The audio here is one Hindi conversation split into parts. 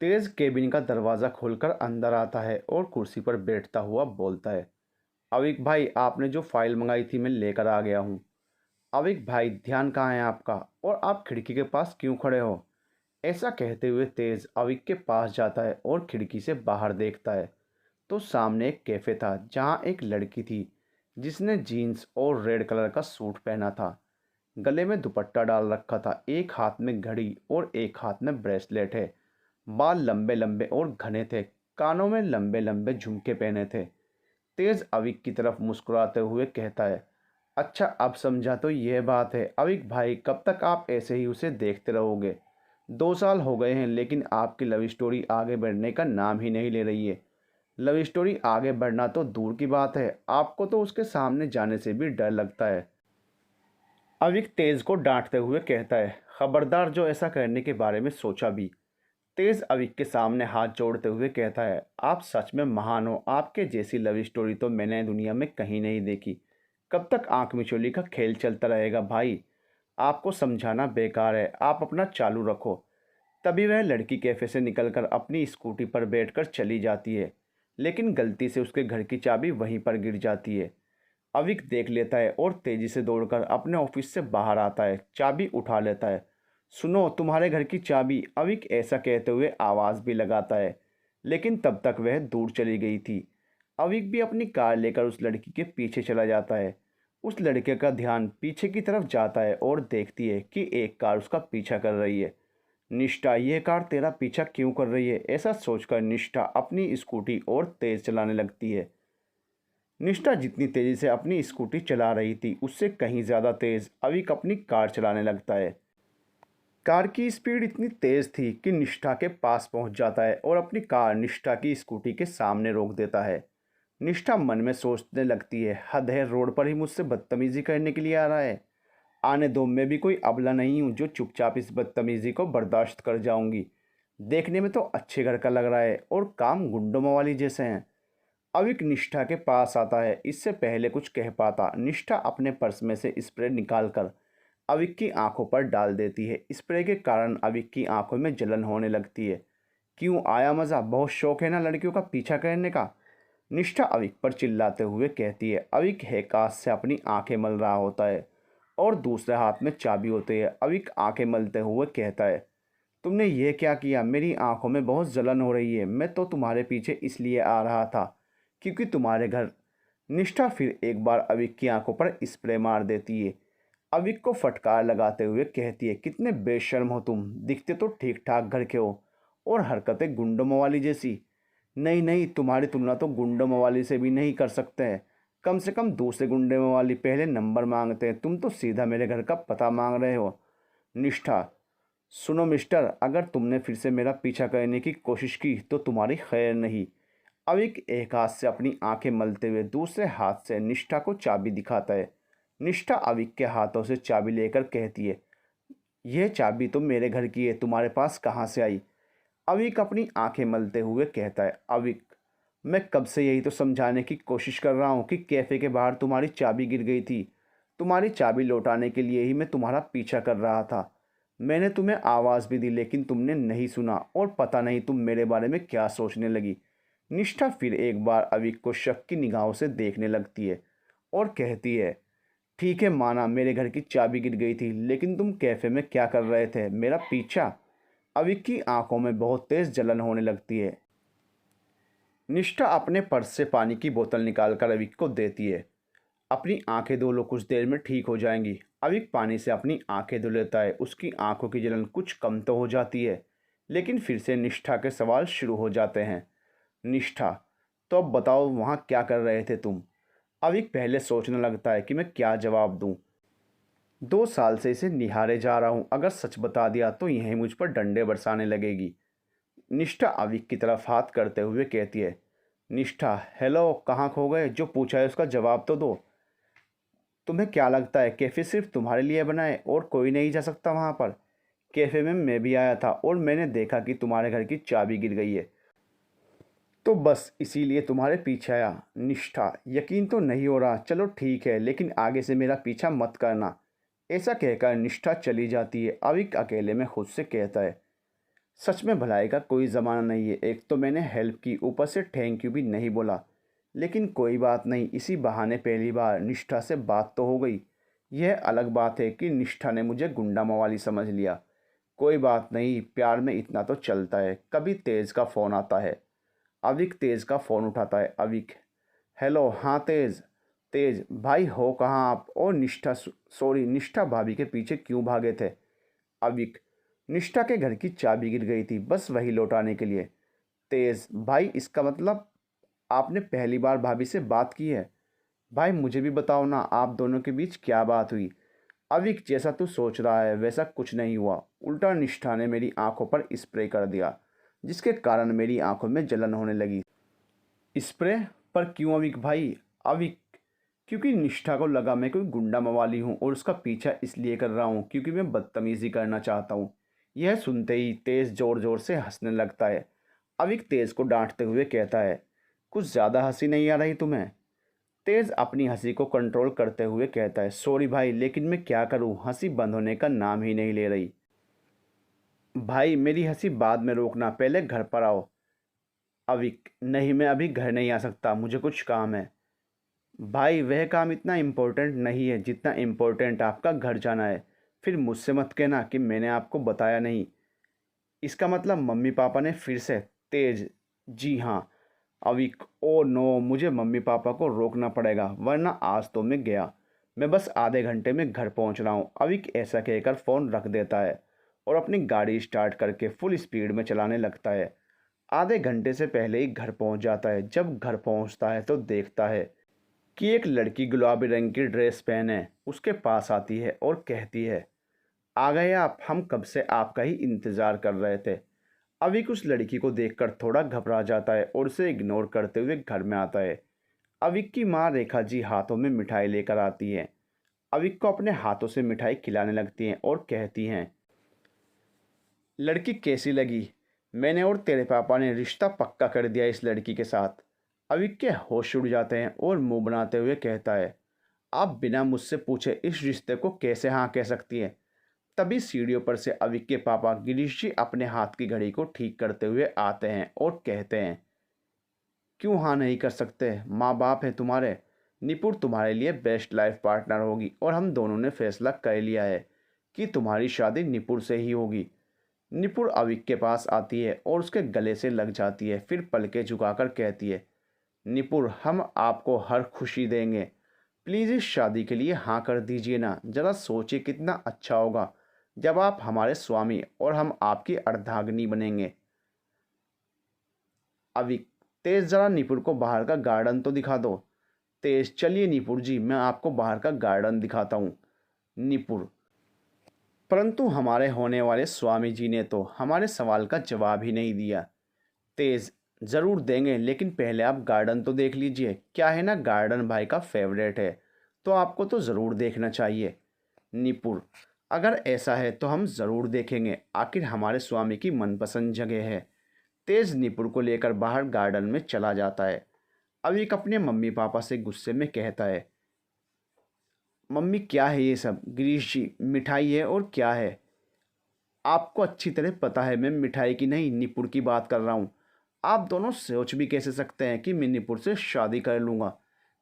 तेज केबिन का दरवाज़ा खोलकर अंदर आता है और कुर्सी पर बैठता हुआ बोलता है। अविक भाई, आपने जो फाइल मंगाई थी मैं लेकर आ गया हूँ। अविक भाई, ध्यान कहाँ है आपका? और आप खिड़की के पास क्यों खड़े हो? ऐसा कहते हुए तेज अविक के पास जाता है और खिड़की से बाहर देखता है तो सामने एक कैफ़े था जहाँ एक लड़की थी जिसने जीन्स और रेड कलर का सूट पहना था। गले में दुपट्टा डाल रखा था, एक हाथ में घड़ी और एक हाथ में ब्रेसलेट है। बाल लंबे लंबे और घने थे, कानों में लंबे लंबे झुमके पहने थे। तेज अविक की तरफ मुस्कुराते हुए कहता है, अच्छा अब समझा तो यह बात है। अविक भाई, कब तक आप ऐसे ही उसे देखते रहोगे? 2 साल हो गए हैं लेकिन आपकी लव स्टोरी आगे बढ़ने का नाम ही नहीं ले रही है। लव स्टोरी आगे बढ़ना तो दूर की बात है, आपको तो उसके सामने जाने से भी डर लगता है। अविक तेज को डांटते हुए कहता है, खबरदार जो ऐसा करने के बारे में सोचा भी। तेज अविक के सामने हाथ जोड़ते हुए कहता है, आप सच में महान हो। आपके जैसी लव स्टोरी तो मैंने दुनिया में कहीं नहीं देखी। कब तक आंख मिचौली का खेल चलता रहेगा भाई? आपको समझाना बेकार है, आप अपना चालू रखो। तभी वह लड़की कैफे से निकलकर अपनी स्कूटी पर बैठकर चली जाती है, लेकिन गलती से उसके घर की चाबी वहीं पर गिर जाती है। अविक देख लेता है और तेजी से दौड़कर अपने ऑफिस से बाहर आता है, चाबी उठा लेता है। सुनो, तुम्हारे घर की चाबी। अविक ऐसा कहते हुए आवाज़ भी लगाता है, लेकिन तब तक वह दूर चली गई थी। अविक भी अपनी कार लेकर उस लड़की के पीछे चला जाता है। उस लड़के का ध्यान पीछे की तरफ जाता है और देखती है कि एक कार उसका पीछा कर रही है। निष्ठा, यह कार तेरा पीछा क्यों कर रही है? ऐसा सोचकर निष्ठा अपनी स्कूटी और तेज चलाने लगती है। निष्ठा जितनी तेज़ी से अपनी स्कूटी चला रही थी उससे कहीं ज़्यादा तेज़ अविक अपनी कार चलाने लगता है। कार की स्पीड इतनी तेज़ थी कि निष्ठा के पास पहुंच जाता है और अपनी कार निष्ठा की स्कूटी के सामने रोक देता है। निष्ठा मन में सोचने लगती है, हद है, रोड पर ही मुझसे बदतमीज़ी करने के लिए आ रहा है। आने दो, मैं भी कोई अबला नहीं हूँ जो चुपचाप इस बदतमीज़ी को बर्दाश्त कर जाऊंगी। देखने में तो अच्छे घर का लग रहा है और काम गुंडों मवाली जैसे हैं। अविक निष्ठा के पास आता है। इससे पहले कुछ कह पाता, निष्ठा अपने पर्स में से स्प्रे निकालकर अविक की आंखों पर डाल देती है। स्प्रे के कारण अविक की आंखों में जलन होने लगती है। क्यों, आया मज़ा? बहुत शौक है ना लड़कियों का पीछा करने का? निष्ठा अविक पर चिल्लाते हुए कहती है। अविक हैकात से अपनी आंखें मल रहा होता है और दूसरे हाथ में चाबी होती है। अविक आंखें मलते हुए कहता है, तुमने ये क्या किया? मेरी आंखों में बहुत जलन हो रही है। मैं तो तुम्हारे पीछे इसलिए आ रहा था क्योंकि तुम्हारे घर। निष्ठा फिर एक बार अविक की आंखों पर स्प्रे मार देती है। अविक को फटकार लगाते हुए कहती है, कितने बेशर्म हो तुम। दिखते तो ठीक ठाक घर के हो और हरकतें गुंडों मवाली जैसी। नहीं नहीं, तुम्हारी तुलना तो गुंडों मवाली से भी नहीं कर सकते हैं। कम से कम दूसरे गुंडे मवाली पहले नंबर मांगते हैं, तुम तो सीधा मेरे घर का पता मांग रहे हो। निष्ठा, सुनो मिस्टर, अगर तुमने फिर से मेरा पीछा करने की कोशिश की तो तुम्हारी खैर नहीं। अविक एक हाथ से अपनी आंखें मलते हुए दूसरे हाथ से निष्ठा को चाबी दिखाता है। निष्ठा अविक के हाथों से चाबी लेकर कहती है, यह चाबी तो मेरे घर की है, तुम्हारे पास कहाँ से आई? अविक अपनी आंखें मलते हुए कहता है, अविक, मैं कब से यही तो समझाने की कोशिश कर रहा हूँ कि कैफ़े के बाहर तुम्हारी चाबी गिर गई थी। तुम्हारी चाबी लौटाने के लिए ही मैं तुम्हारा पीछा कर रहा था। मैंने तुम्हें आवाज़ भी दी लेकिन तुमने नहीं सुना और पता नहीं तुम मेरे बारे में क्या सोचने लगी। निष्ठा फिर एक बार अविक को शक की निगाहों से देखने लगती है और कहती है, ठीक है माना, मेरे घर की चाबी गिर गई थी, लेकिन तुम कैफ़े में क्या कर रहे थे? मेरा पीछा? अविक की आंखों में बहुत तेज़ जलन होने लगती है। निष्ठा अपने पर्स से पानी की बोतल निकालकर अविक को देती है। अपनी आंखें धो लो, कुछ देर में ठीक हो जाएंगी। अविक पानी से अपनी आंखें धो लेता है। उसकी आंखों की जलन कुछ कम तो हो जाती है, लेकिन फिर से निष्ठा के सवाल शुरू हो जाते हैं। निष्ठा, तो अब बताओ वहाँ क्या कर रहे थे तुम? अविक पहले सोचने लगता है कि मैं क्या जवाब दूँ। 2 साल से इसे निहारे जा रहा हूँ, अगर सच बता दिया तो यहीं मुझ पर डंडे बरसाने लगेगी। निष्ठा अविक की तरफ हाथ करते हुए कहती है, निष्ठा, हेलो, कहाँ खो गए? जो पूछा है उसका जवाब तो दो। तुम्हें क्या लगता है कैफ़े सिर्फ तुम्हारे लिए बना है और कोई नहीं जा सकता वहाँ पर? कैफ़े में मैं भी आया था और मैंने देखा कि तुम्हारे घर की चाबी गिर गई है, तो बस इसीलिए तुम्हारे पीछे आया। निष्ठा, यकीन तो नहीं हो रहा। चलो ठीक है, लेकिन आगे से मेरा पीछा मत करना। ऐसा कहकर निष्ठा चली जाती है। अविक अकेले में खुद से कहता है, सच में भलाई का कोई ज़माना नहीं है। एक तो मैंने हेल्प की, ऊपर से थैंक यू भी नहीं बोला। लेकिन कोई बात नहीं, इसी बहाने पहली बार निष्ठा से बात तो हो गई। यह अलग बात है कि निष्ठा ने मुझे गुंडा मवाली समझ लिया। कोई बात नहीं, प्यार में इतना तो चलता है। कभी तेज का फ़ोन आता है। अविक तेज का फ़ोन उठाता है। अविक, हेलो, हाँ तेज। तेज, भाई हो कहाँ आप? और निष्ठा, सॉरी, निष्ठा भाभी के पीछे क्यों भागे थे? अविक, निष्ठा के घर की चाबी गिर गई थी, बस वही लौटाने के लिए। तेज, भाई इसका मतलब आपने पहली बार भाभी से बात की है? भाई मुझे भी बताओ ना, आप दोनों के बीच क्या बात हुई? अविक, जैसा तू सोच रहा है वैसा कुछ नहीं हुआ। उल्टा निष्ठा ने मेरी आंखों पर स्प्रे कर दिया, जिसके कारण मेरी आंखों में जलन होने लगी। स्प्रे? पर क्यों अविक भाई? अविक, क्योंकि निष्ठा को लगा मैं कोई गुंडा मवाली हूँ और उसका पीछा इसलिए कर रहा हूँ क्योंकि मैं बदतमीज़ी करना चाहता हूँ। यह सुनते ही तेज ज़ोर ज़ोर से हंसने लगता है। अविक तेज को डांटते हुए कहता है, कुछ ज़्यादा हंसी नहीं आ रही तुम्हें? तेज अपनी हंसी को कंट्रोल करते हुए कहता है, सॉरी भाई, लेकिन मैं क्या करूँ, हंसी बंद होने का नाम ही नहीं ले रही। भाई मेरी हंसी बाद में रोकना, पहले घर पर आओ। अविक, नहीं, मैं अभी घर नहीं आ सकता, मुझे कुछ काम है। भाई वह काम इतना इम्पोर्टेंट नहीं है जितना इम्पोर्टेंट आपका घर जाना है। फिर मुझसे मत कहना कि मैंने आपको बताया नहीं। इसका मतलब मम्मी पापा ने फिर से? तेज, जी हाँ। अविक, ओ नो, मुझे मम्मी पापा को रोकना पड़ेगा वरना आज तो मैं गया। मैं बस आधे घंटे में घर पहुंच रहा हूँ। अविक ऐसा कहकर फ़ोन रख देता है और अपनी गाड़ी स्टार्ट करके फुल स्पीड में चलाने लगता है। आधे घंटे से पहले ही घर पहुंच जाता है। जब घर पहुंचता है तो देखता है कि एक लड़की गुलाबी रंग की ड्रेस पहने उसके पास आती है और कहती है, आ गए आप, हम कब से आपका ही इंतज़ार कर रहे थे। अविक उस लड़की को देखकर थोड़ा घबरा जाता है और उसे इग्नोर करते हुए घर में आता है। अविक की माँ रेखा जी हाथों में मिठाई लेकर आती हैं। अविक को अपने हाथों से मिठाई खिलाने लगती हैं और कहती हैं, लड़की कैसी लगी? मैंने और तेरे पापा ने रिश्ता पक्का कर दिया इस लड़की के साथ। अविक के होश उड़ जाते हैं और मुंह बनाते हुए कहता है, आप बिना मुझसे पूछे इस रिश्ते को कैसे हाँ कह सकती हैं? तभी सीढ़ियों पर से अविक के पापा गिरीश जी अपने हाथ की घड़ी को ठीक करते हुए आते हैं और कहते हैं, क्यों हाँ नहीं कर सकते? माँ बाप हैं तुम्हारे। निपुण तुम्हारे लिए बेस्ट लाइफ पार्टनर होगी और हम दोनों ने फैसला कर लिया है कि तुम्हारी शादी निपुण से ही होगी। निपुण अविक के पास आती है और उसके गले से लग जाती है, फिर पलके झुकाकर कहती है, निपुण, हम आपको हर खुशी देंगे। प्लीज़ इस शादी के लिए हाँ कर दीजिए ना। ज़रा सोचिए कितना अच्छा होगा जब आप हमारे स्वामी और हम आपकी अर्धांगिनी बनेंगे। अविक, तेज, ज़रा निपुण को बाहर का गार्डन तो दिखा दो। तेज, चलिए निपुण जी, मैं आपको बाहर का गार्डन दिखाता हूँ। निपुण, परंतु हमारे होने वाले स्वामी जी ने तो हमारे सवाल का जवाब ही नहीं दिया। तेज, ज़रूर देंगे, लेकिन पहले आप गार्डन तो देख लीजिए। क्या है ना, गार्डन भाई का फेवरेट है, तो आपको तो ज़रूर देखना चाहिए। निपुण, अगर ऐसा है तो हम ज़रूर देखेंगे, आखिर हमारे स्वामी की मनपसंद जगह है। तेज निपुण को लेकर बाहर गार्डन में चला जाता है। अविक अपने मम्मी पापा से गुस्से में कहता है, मम्मी क्या है ये सब? गिरीश जी, मिठाई है और क्या है? आपको अच्छी तरह पता है मैं मिठाई की नहीं निपुण की बात कर रहा हूँ। आप दोनों सोच भी कैसे सकते हैं कि मैं निपुण से शादी कर लूँगा,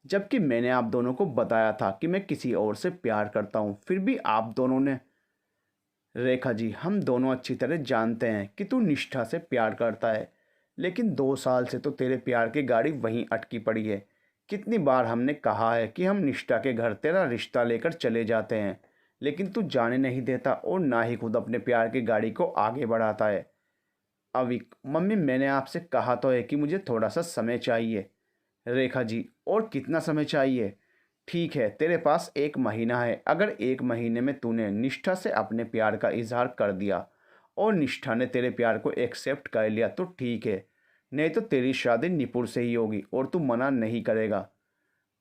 जबकि मैंने आप दोनों को बताया था कि मैं किसी और से प्यार करता हूँ। फिर भी आप दोनों ने, रेखा जी, हम दोनों अच्छी तरह जानते हैं कि तू निष्ठा से प्यार करता है, लेकिन 2 साल से तो तेरे प्यार की गाड़ी वहीं अटकी पड़ी है। कितनी बार हमने कहा है कि हम निष्ठा के घर तेरा रिश्ता लेकर चले जाते हैं, लेकिन तू जाने नहीं देता और ना ही खुद अपने प्यार की गाड़ी को आगे बढ़ाता है। अविक, मम्मी मैंने आपसे कहा तो है कि मुझे थोड़ा सा समय चाहिए। रेखा जी, और कितना समय चाहिए? ठीक है, तेरे पास 1 महीना है। अगर 1 महीने में तूने निष्ठा से अपने प्यार का इजहार कर दिया और निष्ठा ने तेरे प्यार को एक्सेप्ट कर लिया तो ठीक है, नहीं तो तेरी शादी निपुण से ही होगी और तू मना नहीं करेगा।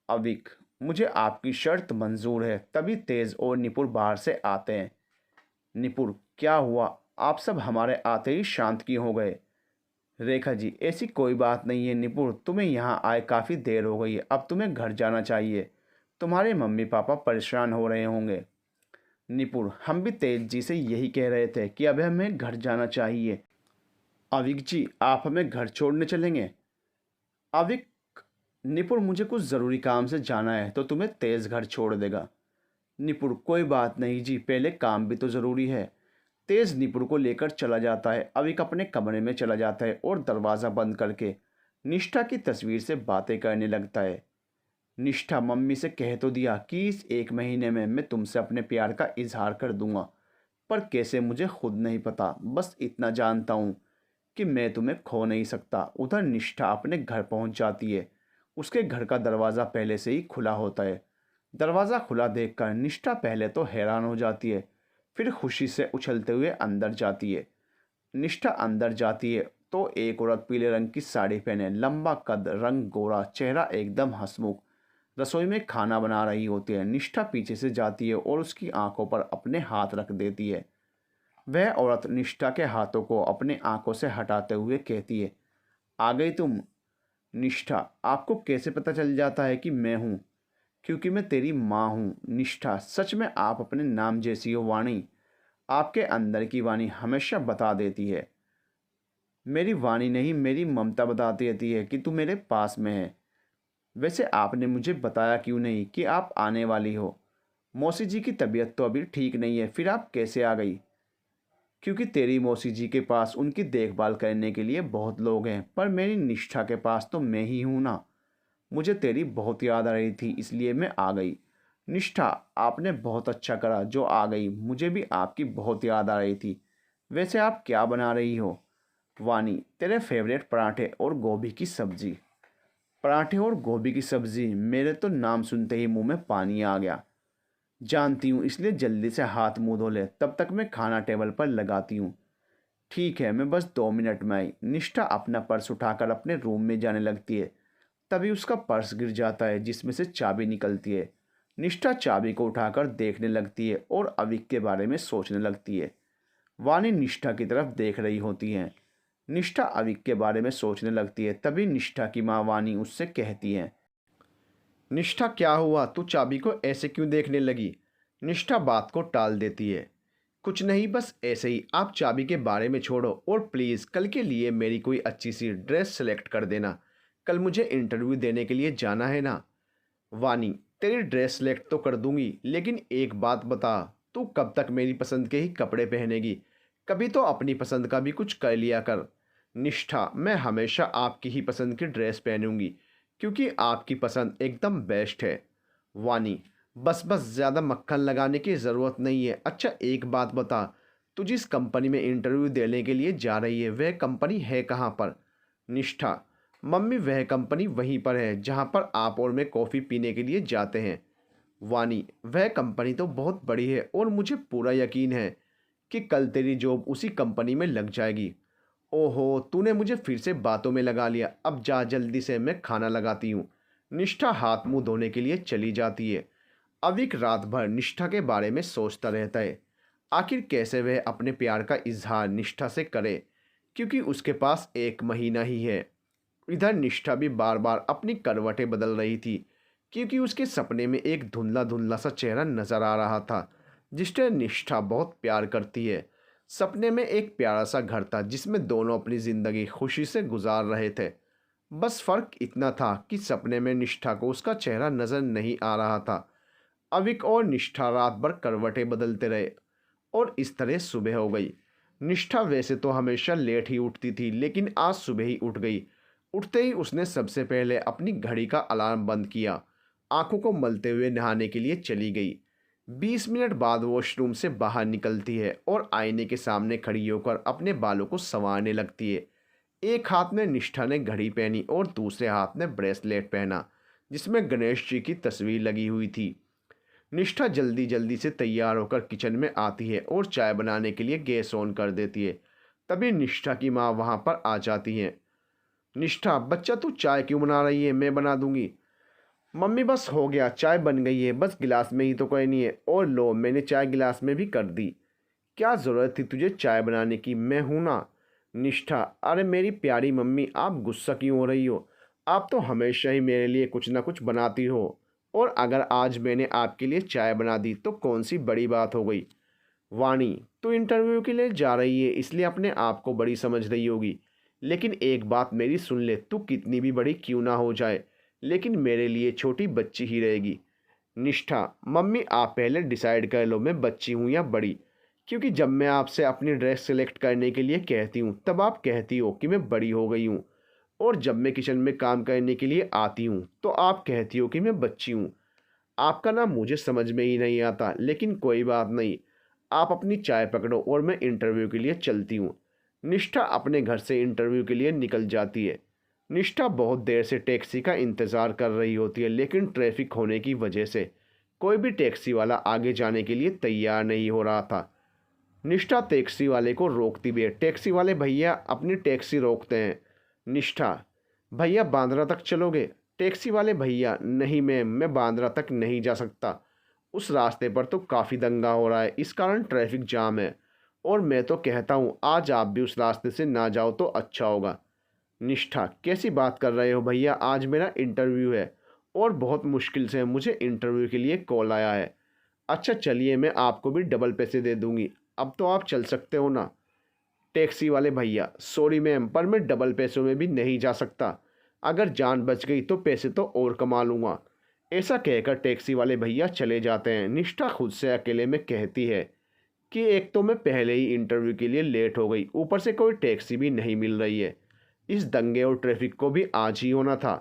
अविक, मुझे आपकी शर्त मंजूर है। तभी तेज और निपुण बाहर से आते हैं। निपुण, क्या हुआ? आप सब हमारे आते ही शांत क्यों हो गए? रेखा जी, ऐसी कोई बात नहीं है निपुण, तुम्हें यहाँ आए काफ़ी देर हो गई है, अब तुम्हें घर जाना चाहिए। तुम्हारे मम्मी पापा परेशान हो रहे होंगे। निपुण, हम भी तेज जी से यही कह रहे थे कि अब हमें घर जाना चाहिए। अविक जी, आप हमें घर छोड़ने चलेंगे? अविक, निपुण मुझे कुछ ज़रूरी काम से जाना है तो तुम्हें तेज़ घर छोड़ देगा। निपुण, कोई बात नहीं जी, पहले काम भी तो ज़रूरी है। तेज़ निपुण को लेकर चला जाता है। अविक अपने कमरे में चला जाता है और दरवाज़ा बंद करके निष्ठा की तस्वीर से बातें करने लगता है। निष्ठा, मम्मी से कह तो दिया कि इस 1 महीने में मैं तुमसे अपने प्यार का इजहार कर दूंगा, पर कैसे मुझे खुद नहीं पता। बस इतना जानता हूँ कि मैं तुम्हें खो नहीं सकता। उधर निष्ठा अपने घर पहुँच जाती है। उसके घर का दरवाज़ा पहले से ही खुला होता है। दरवाज़ा खुला देखकर निष्ठा पहले तो हैरान हो जाती है, फिर खुशी से उछलते हुए अंदर जाती है। निष्ठा अंदर जाती है तो एक औरत पीले रंग की साड़ी पहने, लंबा कद, रंग गोरा, चेहरा एकदम हंसमुख, रसोई में खाना बना रही होती है। निष्ठा पीछे से जाती है और उसकी आंखों पर अपने हाथ रख देती है। वह औरत निष्ठा के हाथों को अपने आंखों से हटाते हुए कहती है, आ गई तुम? निष्ठा, आपको कैसे पता चल जाता है कि मैं हूँ? क्योंकि मैं तेरी माँ हूँ। निष्ठा, सच में आप अपने नाम जैसी हो वाणी। आपके अंदर की वाणी हमेशा बता देती है। मेरी वाणी नहीं, मेरी ममता बता देती है कि तू मेरे पास में है। वैसे आपने मुझे बताया क्यों नहीं कि आप आने वाली हो? मौसी जी की तबीयत तो अभी ठीक नहीं है, फिर आप कैसे आ गई? क्योंकि तेरी मौसी जी के पास उनकी देखभाल करने के लिए बहुत लोग हैं, पर मेरी निष्ठा के पास तो मैं ही हूँ ना। मुझे तेरी बहुत याद आ रही थी, इसलिए मैं आ गई। निष्ठा, आपने बहुत अच्छा करा जो आ गई, मुझे भी आपकी बहुत याद आ रही थी। वैसे आप क्या बना रही हो? वानी, तेरे फेवरेट पराठे और गोभी की सब्जी। पराठे और गोभी की सब्जी, मेरे तो नाम सुनते ही मुंह में पानी आ गया। जानती हूँ, इसलिए जल्दी से हाथ मुंह धो ले, तब तक मैं खाना टेबल पर लगाती हूँ। ठीक है, मैं बस 2 मिनट में आई। निष्ठा अपना पर्स उठाकर अपने रूम में जाने लगती है। तभी उसका पर्स गिर जाता है जिसमें से चाबी निकलती है। निष्ठा चाबी को उठाकर देखने लगती है और अविक के बारे में सोचने लगती है। वानी निष्ठा की तरफ देख रही होती है। निष्ठा अविक के बारे में सोचने लगती है। तभी निष्ठा की माँ वानी उससे कहती है, निष्ठा, क्या हुआ? तू चाबी को ऐसे क्यों देखने लगी? निष्ठा बात को टाल देती है। कुछ नहीं, बस ऐसे ही। आप चाबी के बारे में छोड़ो और प्लीज़ कल के लिए मेरी कोई अच्छी सी ड्रेस सेलेक्ट कर देना। कल मुझे इंटरव्यू देने के लिए जाना है ना। वानी, तेरी ड्रेस सेलेक्ट तो कर दूंगी, लेकिन एक बात बता, तू कब तक मेरी पसंद के ही कपड़े पहनेगी? कभी तो अपनी पसंद का भी कुछ कर लिया कर। निष्ठा, मैं हमेशा आपकी ही पसंद की ड्रेस पहनूंगी, क्योंकि आपकी पसंद एकदम बेस्ट है। वानी, बस बस, ज़्यादा मक्खन लगाने की ज़रूरत नहीं है। अच्छा एक बात बता, तू जिस कंपनी में इंटरव्यू देने के लिए जा रही है वह कंपनी है कहाँ पर? निष्ठा, मम्मी, वह कंपनी वहीं पर है जहाँ पर आप और मैं कॉफ़ी पीने के लिए जाते हैं। वानी, वह कंपनी तो बहुत बड़ी है और मुझे पूरा यकीन है कि कल तेरी जॉब उसी कंपनी में लग जाएगी। ओहो, तूने मुझे फिर से बातों में लगा लिया। अब जा जल्दी से, मैं खाना लगाती हूँ। निष्ठा हाथ मुंह धोने के लिए चली जाती है। अविक रात भर निष्ठा के बारे में सोचता रहता है। आखिर कैसे वह अपने प्यार का इजहार निष्ठा से करे, क्योंकि उसके पास 1 महीना ही है। इधर निष्ठा भी बार बार अपनी करवटें बदल रही थी, क्योंकि उसके सपने में एक धुंधला धुंधला सा चेहरा नजर आ रहा था जिससे निष्ठा बहुत प्यार करती है। सपने में एक प्यारा सा घर था जिसमें दोनों अपनी ज़िंदगी खुशी से गुजार रहे थे। बस फ़र्क इतना था कि सपने में निष्ठा को उसका चेहरा नज़र नहीं आ रहा था। अविक और निष्ठा रात भर करवटें बदलते रहे और इस तरह सुबह हो गई। निष्ठा वैसे तो हमेशा लेट ही उठती थी, लेकिन आज सुबह ही उठ गई। उठते ही उसने सबसे पहले अपनी घड़ी का अलार्म बंद किया, आंखों को मलते हुए नहाने के लिए चली गई। 20 मिनट बाद वॉशरूम से बाहर निकलती है और आईने के सामने खड़ी होकर अपने बालों को संवारने लगती है। एक हाथ में निष्ठा ने घड़ी पहनी और दूसरे हाथ में ब्रेसलेट पहना जिसमें गणेश जी की तस्वीर लगी हुई थी। निष्ठा जल्दी जल्दी से तैयार होकर किचन में आती है और चाय बनाने के लिए गैस ऑन कर देती है। तभी निष्ठा की माँ वहाँ पर आ जाती है। निष्ठा, बच्चा तू चाय क्यों बना रही है? मैं बना दूंगी। मम्मी, बस हो गया, चाय बन गई है, बस गिलास में ही तो कोई नहीं है। और लो, मैंने चाय गिलास में भी कर दी। क्या ज़रूरत थी तुझे चाय बनाने की? मैं हूं ना। निष्ठा, अरे मेरी प्यारी मम्मी, आप गुस्सा क्यों हो रही हो? आप तो हमेशा ही मेरे लिए कुछ ना कुछ बनाती हो, और अगर आज मैंने आपके लिए चाय बना दी तो कौन सी बड़ी बात हो गई? वाणी, तो इंटरव्यू के लिए जा रही है इसलिए अपने आप को बड़ी समझ रही होगी, लेकिन एक बात मेरी सुन ले, तू कितनी भी बड़ी क्यों ना हो जाए लेकिन मेरे लिए छोटी बच्ची ही रहेगी। निष्ठा, मम्मी आप पहले डिसाइड कर लो मैं बच्ची हूँ या बड़ी, क्योंकि जब मैं आपसे अपनी ड्रेस सेलेक्ट करने के लिए कहती हूँ तब आप कहती हो कि मैं बड़ी हो गई हूँ, और जब मैं किचन में काम करने के लिए आती हूँ तो आप कहती हो कि मैं बच्ची हूँ। आपका नाम मुझे समझ में ही नहीं आता, लेकिन कोई बात नहीं, आप अपनी चाय पकड़ो और मैं इंटरव्यू के लिए चलती हूँ। निष्ठा अपने घर से इंटरव्यू के लिए निकल जाती है। निष्ठा बहुत देर से टैक्सी का इंतज़ार कर रही होती है, लेकिन ट्रैफिक होने की वजह से कोई भी टैक्सी वाला आगे जाने के लिए तैयार नहीं हो रहा था। निष्ठा टैक्सी वाले को रोकती भी है। टैक्सी वाले भैया अपनी टैक्सी रोकते हैं। निष्ठा, भैया बांद्रा तक चलोगे? टैक्सी वाले भैया, नहीं मैम, मैं बांद्रा तक नहीं जा सकता, उस रास्ते पर तो काफ़ी दंगा हो रहा है, इस कारण ट्रैफिक जाम है, और मैं तो कहता हूँ आज आप भी उस रास्ते से ना जाओ तो अच्छा होगा। निष्ठा, कैसी बात कर रहे हो भैया, आज मेरा इंटरव्यू है और बहुत मुश्किल से मुझे इंटरव्यू के लिए कॉल आया है। अच्छा चलिए, मैं आपको भी डबल पैसे दे दूंगी, अब तो आप चल सकते हो ना। टैक्सी वाले भैया, सॉरी मैम, पर मैं डबल पैसों में भी नहीं जा सकता, अगर जान बच गई तो पैसे तो और कमा लूँगा। ऐसा कहकर टैक्सी वाले भैया चले जाते हैं। निष्ठा खुद से अकेले में कहती है कि एक तो मैं पहले ही इंटरव्यू के लिए लेट हो गई, ऊपर से कोई टैक्सी भी नहीं मिल रही है, इस दंगे और ट्रैफिक को भी आज ही होना था।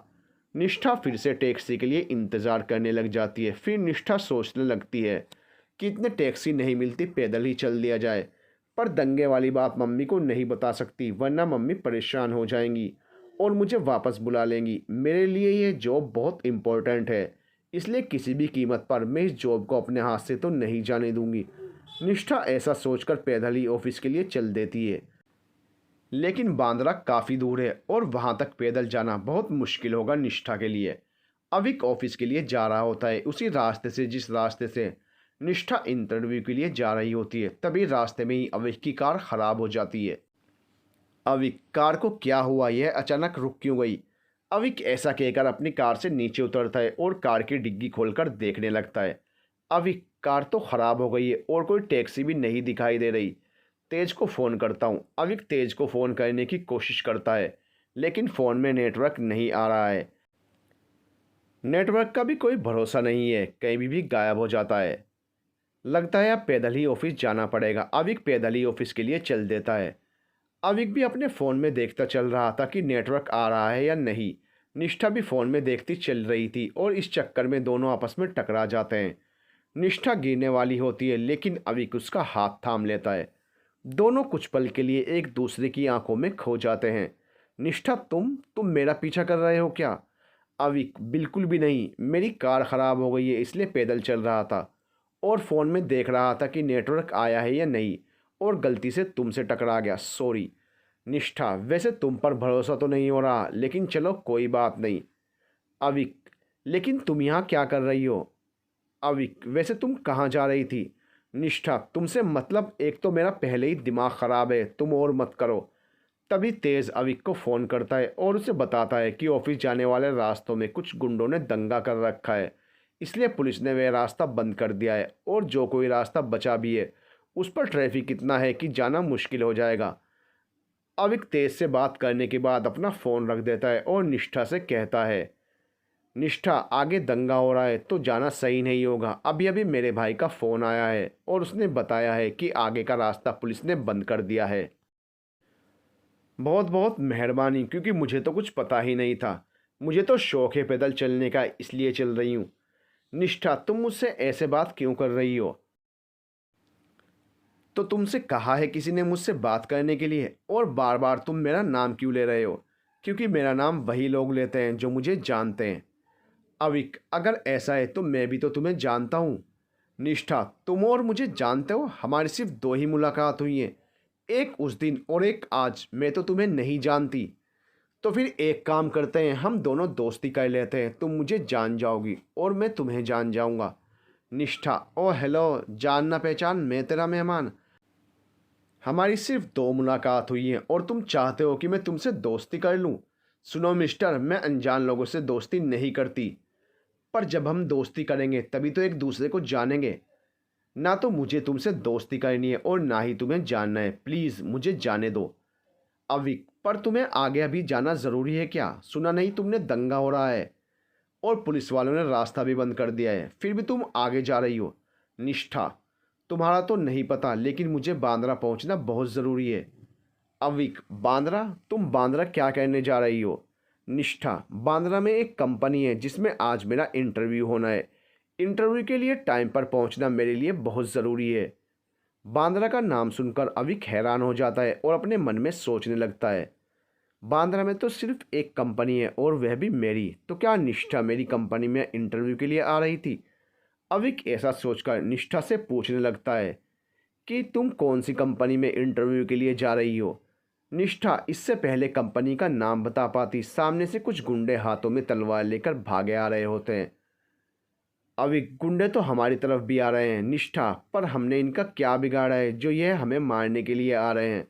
निष्ठा फिर से टैक्सी के लिए इंतज़ार करने लग जाती है। फिर निष्ठा सोचने लगती है कि इतने टैक्सी नहीं मिलती, पैदल ही चल दिया जाए, पर दंगे वाली बात मम्मी को नहीं बता सकती वरना मम्मी परेशान हो जाएंगी और मुझे वापस बुला लेंगी। मेरे लिए ये जॉब बहुत इम्पोर्टेंट है, इसलिए किसी भी कीमत पर मैं इस जॉब को अपने हाथ से तो नहीं जाने दूंगी। निष्ठा ऐसा सोचकर पैदल ही ऑफिस के लिए चल देती है, लेकिन बांद्रा काफ़ी दूर है और वहाँ तक पैदल जाना बहुत मुश्किल होगा निष्ठा के लिए। अविक ऑफिस के लिए जा रहा होता है, उसी रास्ते से जिस रास्ते से निष्ठा इंटरव्यू के लिए जा रही होती है। तभी रास्ते में ही अविक की कार खराब हो जाती है। अविक, कार को क्या हुआ, यह अचानक रुक क्यों गई? अविक ऐसा कहकर अपनी कार से नीचे उतरता है और कार की डिग्गी खोलकर देखने लगता है। अविक, कार तो खराब हो गई है और कोई टैक्सी भी नहीं दिखाई दे रही, तेज को फ़ोन करता हूँ। अविक तेज को फ़ोन करने की कोशिश करता है, लेकिन फ़ोन में नेटवर्क नहीं आ रहा है। नेटवर्क का भी कोई भरोसा नहीं है, कहीं भी गायब हो जाता है। लगता है अब पैदल ही ऑफिस जाना पड़ेगा। अविक पैदल ही ऑफिस के लिए चल देता है। अविक भी अपने फ़ोन में देखता चल रहा था कि नेटवर्क आ रहा है या नहीं। निष्ठा भी फ़ोन में देखती चल रही थी और इस चक्कर में दोनों आपस में टकरा जाते हैं। निष्ठा गिरने वाली होती है, लेकिन अविक उसका हाथ थाम लेता है। दोनों कुछ पल के लिए एक दूसरे की आंखों में खो जाते हैं। निष्ठा, तुम मेरा पीछा कर रहे हो क्या? अविक, बिल्कुल भी नहीं, मेरी कार ख़राब हो गई है इसलिए पैदल चल रहा था और फ़ोन में देख रहा था कि नेटवर्क आया है या नहीं, और गलती से तुमसे टकरा गया, सॉरी। निष्ठा, वैसे तुम पर भरोसा तो नहीं हो रहा, लेकिन चलो कोई बात नहीं। अविक, लेकिन तुम यहाँ क्या कर रही हो? अविक, वैसे तुम कहाँ जा रही थी? निष्ठा, तुमसे मतलब, एक तो मेरा पहले ही दिमाग ख़राब है, तुम और मत करो। तभी तेज़ अविक को फ़ोन करता है और उसे बताता है कि ऑफिस जाने वाले रास्तों में कुछ गुंडों ने दंगा कर रखा है, इसलिए पुलिस ने वह रास्ता बंद कर दिया है, और जो कोई रास्ता बचा भी है उस पर ट्रैफिक इतना है कि जाना मुश्किल हो जाएगा। अविक तेज से बात करने के बाद अपना फ़ोन रख देता है और निष्ठा से कहता है, निष्ठा, आगे दंगा हो रहा है तो जाना सही नहीं होगा। अभी अभी मेरे भाई का फ़ोन आया है और उसने बताया है कि आगे का रास्ता पुलिस ने बंद कर दिया है। बहुत बहुत मेहरबानी, क्योंकि मुझे तो कुछ पता ही नहीं था, मुझे तो शौक है पैदल चलने का, इसलिए चल रही हूँ। निष्ठा, तुम मुझसे ऐसे बात क्यों कर रही हो? तो तुमसे कहा है किसी ने मुझसे बात करने के लिए, और बार बार तुम मेरा नाम क्यों ले रहे हो? क्योंकि मेरा नाम वही लोग लेते हैं जो मुझे जानते हैं। अविक, अगर ऐसा है तो मैं भी तो तुम्हें जानता हूँ। निष्ठा, तुम और मुझे जानते हो? हमारी सिर्फ दो ही मुलाकात हुई है, एक उस दिन और एक आज। मैं तो तुम्हें नहीं जानती। तो फिर एक काम करते हैं, हम दोनों दोस्ती कर लेते हैं, तुम मुझे जान जाओगी और मैं तुम्हें जान जाऊंगा। निष्ठा, ओ हेलो, जान ना पहचान, मैं तेरा मेहमान। हमारी सिर्फ दो मुलाकात हुई है और तुम चाहते हो कि मैं तुमसे दोस्ती कर लूँ? सुनो मिस्टर, मैं अनजान लोगों से दोस्ती नहीं करती, पर जब हम दोस्ती करेंगे तभी तो एक दूसरे को जानेंगे। ना तो मुझे तुमसे दोस्ती करनी है और ना ही तुम्हें जानना है, प्लीज़ मुझे जाने दो। अविक, पर तुम्हें आगे अभी जाना ज़रूरी है क्या? सुना नहीं तुमने दंगा हो रहा है और पुलिस वालों ने रास्ता भी बंद कर दिया है, फिर भी तुम आगे जा रही हो। निष्ठा, तुम्हारा तो नहीं पता लेकिन मुझे बांद्रा पहुंचना बहुत ज़रूरी है। अविक, बांद्रा? तुम बांद्रा क्या करने जा रही हो? निष्ठा, बांद्रा में एक कंपनी है जिसमें आज मेरा इंटरव्यू होना है। इंटरव्यू के लिए टाइम पर पहुंचना मेरे लिए बहुत ज़रूरी है। बांद्रा का नाम सुनकर अविक हैरान हो जाता है और अपने मन में सोचने लगता है, बांद्रा में तो सिर्फ एक कंपनी है और वह भी मेरी, तो क्या निष्ठा मेरी कंपनी में इंटरव्यू के लिए आ रही थी? अविक ऐसा सोचकर निष्ठा से पूछने लगता है कि तुम कौन सी कंपनी में इंटरव्यू के लिए जा रही हो? निष्ठा इससे पहले कंपनी का नाम बता पाती, सामने से कुछ गुंडे हाथों में तलवार लेकर भागे आ रहे होते हैं। अविक, गुंडे तो हमारी तरफ भी आ रहे हैं निष्ठा, पर हमने इनका क्या बिगाड़ा है जो यह हमें मारने के लिए आ रहे हैं?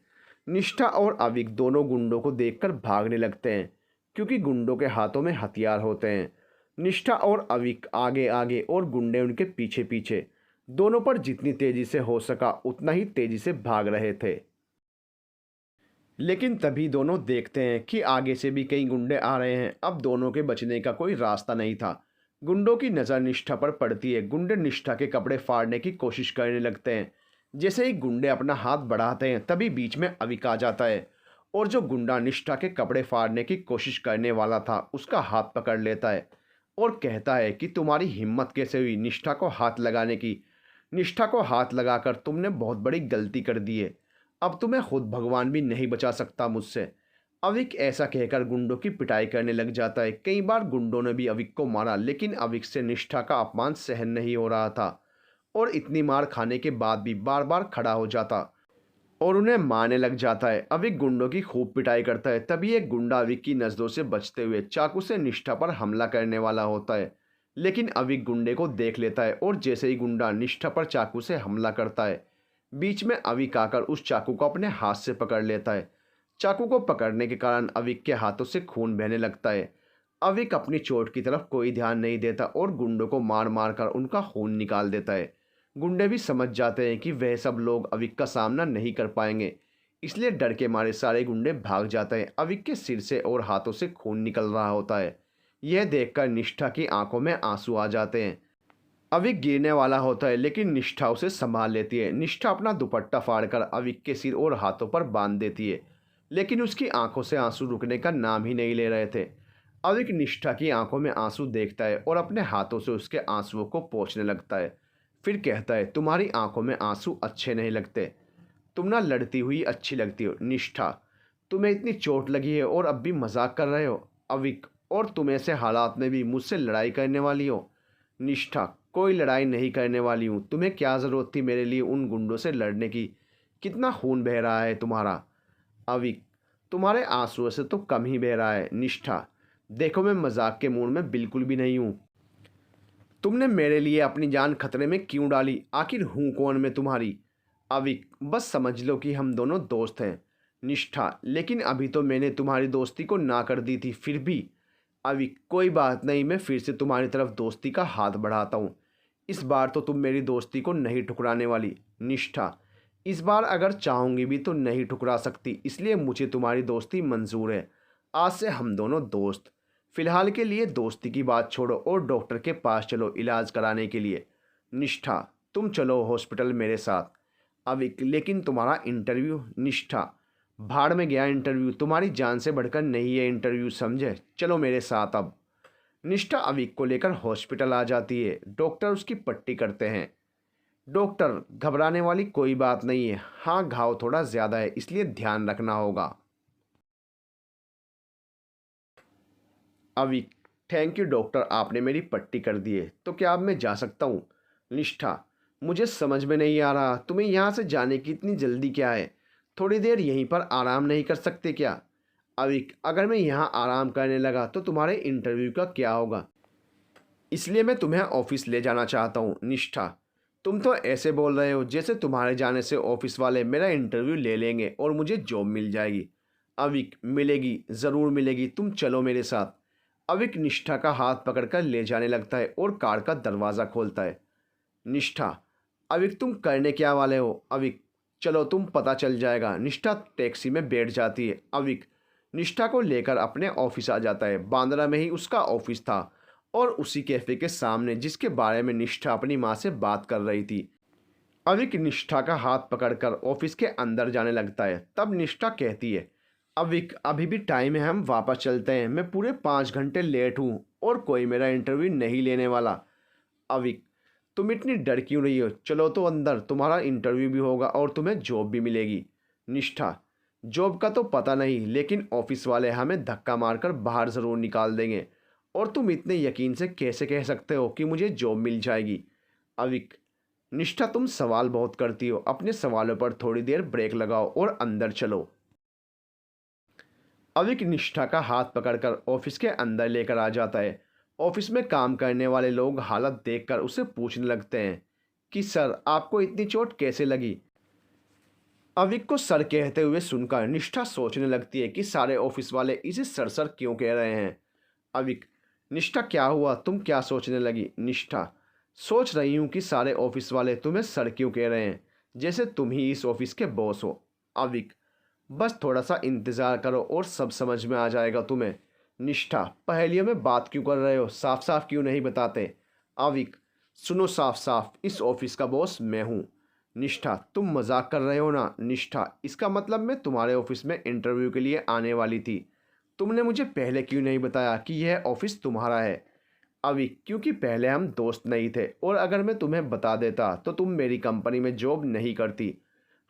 निष्ठा और अविक दोनों गुंडों को देखकर भागने लगते हैं क्योंकि गुंडों के हाथों में हथियार होते हैं। निष्ठा और अविक आगे आगे और गुंडे उनके पीछे पीछे, दोनों पर जितनी तेजी से हो सका उतना ही तेजी से भाग रहे थे। लेकिन तभी दोनों देखते हैं कि आगे से भी कई गुंडे आ रहे हैं। अब दोनों के बचने का कोई रास्ता नहीं था। गुंडों की नज़र निष्ठा पर पड़ती है। गुंडे निष्ठा के कपड़े फाड़ने की कोशिश करने लगते हैं। जैसे ही गुंडे अपना हाथ बढ़ाते हैं तभी बीच में अविक आ जाता है और जो गुंडा निष्ठा के कपड़े फाड़ने की कोशिश करने वाला था उसका हाथ पकड़ लेता है और कहता है कि तुम्हारी हिम्मत कैसे हुई निष्ठा को हाथ लगाने की? निष्ठा को हाथ लगाकर तुमने बहुत बड़ी गलती कर दी है। अब तुम्हें खुद भगवान भी नहीं बचा सकता मुझसे। अविक ऐसा कहकर गुंडों की पिटाई करने लग जाता है। कई बार गुंडों ने भी अविक को मारा लेकिन अविक से निष्ठा का अपमान सहन नहीं हो रहा था और इतनी मार खाने के बाद भी बार बार खड़ा हो जाता और उन्हें मारने लग जाता है। अविक गुंडों की खूब पिटाई करता है। तभी एक गुंडा अविक की नज़रों से बचते हुए चाकू से निष्ठा पर हमला करने वाला होता है, लेकिन अविक गुंडे को देख लेता है और जैसे ही गुंडा निष्ठा पर चाकू से हमला करता है बीच में अविक आकर उस चाकू को अपने हाथ से पकड़ लेता है। चाकू को पकड़ने के कारण अविक के हाथों से खून बहने लगता है। अविक अपनी चोट की तरफ कोई ध्यान नहीं देता और गुंडों को मार मार कर उनका खून निकाल देता है। गुंडे भी समझ जाते हैं कि वह सब लोग अविक का सामना नहीं कर पाएंगे, इसलिए डर के मारे सारे गुंडे भाग जाते हैं। अविक के सिर से और हाथों से खून निकल रहा होता है। यह देखकर निष्ठा की आंखों में आंसू आ जाते हैं। अविक गिरने वाला होता है लेकिन निष्ठा उसे संभाल लेती है। निष्ठा अपना दुपट्टा फाड़कर अविक के सिर और हाथों पर बांध देती है, लेकिन उसकी आंखों से आंसू रुकने का नाम ही नहीं ले रहे थे। अविक निष्ठा की आंखों में आंसू देखता है और अपने हाथों से उसके आंसुओं को पोंछने लगता है। फिर कहता है, तुम्हारी आंखों में आंसू अच्छे नहीं लगते, तुम ना लड़ती हुई अच्छी लगती हो। निष्ठा, तुम्हें इतनी चोट लगी है और अब भी मजाक कर रहे हो? अविक, और तुम ऐसे हालात में भी मुझसे लड़ाई करने वाली हो? निष्ठा, कोई लड़ाई नहीं करने वाली हूँ, तुम्हें क्या ज़रूरत थी मेरे लिए उन गुंडों से लड़ने की? कितना खून बह रहा है तुम्हारा? अविक, तुम्हारे आंसुओं से तो कम ही बह रहा है। निष्ठा, देखो मैं मजाक के मूड में बिल्कुल भी नहीं हूँ। तुमने मेरे लिए अपनी जान खतरे में क्यों डाली? आखिर हूँ कौन मैं तुम्हारी? अविक, बस समझ लो कि हम दोनों दोस्त हैं। निष्ठा, लेकिन अभी तो मैंने तुम्हारी दोस्ती को ना कर दी थी, फिर भी। अविक, कोई बात नहीं, मैं फिर से तुम्हारी तरफ दोस्ती का हाथ बढ़ाता हूँ। इस बार तो तुम मेरी दोस्ती को नहीं ठुकराने वाली। निष्ठा, इस बार अगर चाहूँगी भी तो नहीं ठुकरा सकती, इसलिए मुझे तुम्हारी दोस्ती मंजूर है। आज से हम दोनों दोस्त। फिलहाल के लिए दोस्ती की बात छोड़ो और डॉक्टर के पास चलो इलाज कराने के लिए। निष्ठा, तुम चलो हॉस्पिटल मेरे साथ। अविक, लेकिन तुम्हारा इंटरव्यू? निष्ठा, भाड़ में गया इंटरव्यू, तुम्हारी जान से बढ़कर नहीं है इंटरव्यू, समझे? चलो मेरे साथ अब। निष्ठा अविक को लेकर हॉस्पिटल आ जाती है। डॉक्टर उसकी पट्टी करते हैं। डॉक्टर, घबराने वाली कोई बात नहीं है, हाँ घाव थोड़ा ज़्यादा है इसलिए ध्यान रखना होगा। अविक, थैंक यू डॉक्टर, आपने मेरी पट्टी कर दी है, तो क्या अब मैं जा सकता हूँ? निष्ठा, मुझे समझ में नहीं आ रहा, तुम्हें यहाँ से जाने की इतनी जल्दी क्या है? थोड़ी देर यहीं पर आराम नहीं कर सकते क्या? अविक, अगर मैं यहाँ आराम करने लगा तो तुम्हारे इंटरव्यू का क्या होगा, इसलिए मैं तुम्हें ऑफिस ले जाना चाहता हूँ। निष्ठा, तुम तो ऐसे बोल रहे हो जैसे तुम्हारे जाने से ऑफिस वाले मेरा इंटरव्यू ले लेंगे और मुझे जॉब मिल जाएगी। अविक, मिलेगी, ज़रूर मिलेगी, तुम चलो मेरे साथ। अविक निष्ठा का हाथ पकड़कर ले जाने लगता है और कार का दरवाज़ा खोलता है। निष्ठा, अविक तुम करने क्या वाले हो? अविक चलो तुम पता चल जाएगा। निष्ठा टैक्सी में बैठ जाती है। अविक निष्ठा को लेकर अपने ऑफिस आ जाता है। बांद्रा में ही उसका ऑफिस था और उसी कैफे के सामने जिसके बारे में निष्ठा अपनी माँ से बात कर रही थी। अविक निष्ठा का हाथ पकड़कर ऑफिस के अंदर जाने लगता है। तब निष्ठा कहती है, अविक अभी भी टाइम है, हम वापस चलते हैं। मैं पूरे 5 घंटे लेट हूँ और कोई मेरा इंटरव्यू नहीं लेने वाला। अविक तुम इतनी डर क्यों रही हो? चलो तो अंदर, तुम्हारा इंटरव्यू भी होगा और तुम्हें जॉब भी मिलेगी। निष्ठा जॉब का तो पता नहीं, लेकिन ऑफिस वाले हमें धक्का मारकर बाहर ज़रूर निकाल देंगे। और तुम इतने यकीन से कैसे कह सकते हो कि मुझे जॉब मिल जाएगी? अविक निष्ठा तुम सवाल बहुत करती हो, अपने सवालों पर थोड़ी देर ब्रेक लगाओ और अंदर चलो। अविक निष्ठा का हाथ पकड़कर ऑफिस के अंदर लेकर आ जाता है। ऑफिस में काम करने वाले लोग हालत देखकर उसे पूछने लगते हैं कि सर आपको इतनी चोट कैसे लगी? अविक को सर कहते हुए सुनकर निष्ठा सोचने लगती है कि सारे ऑफिस वाले इसे सर सर क्यों कह रहे हैं। अविक निष्ठा क्या हुआ, तुम क्या सोचने लगी? निष्ठा सोच रही हूँ कि सारे ऑफिस वाले तुम्हें सर क्यों कह रहे हैं, जैसे तुम ही इस ऑफिस के बॉस हो। अविक बस थोड़ा सा इंतज़ार करो और सब समझ में आ जाएगा तुम्हें। निष्ठा पहेलियों में बात क्यों कर रहे हो, साफ साफ क्यों नहीं बताते? अविक सुनो साफ साफ, इस ऑफिस का बॉस मैं हूँ। निष्ठा तुम मजाक कर रहे हो ना? निष्ठा इसका मतलब मैं तुम्हारे ऑफिस में इंटरव्यू के लिए आने वाली थी, तुमने मुझे पहले क्यों नहीं बताया कि यह ऑफिस तुम्हारा है? अविक क्योंकि पहले हम दोस्त नहीं थे और अगर मैं तुम्हें बता देता तो तुम मेरी कंपनी में जॉब नहीं करती।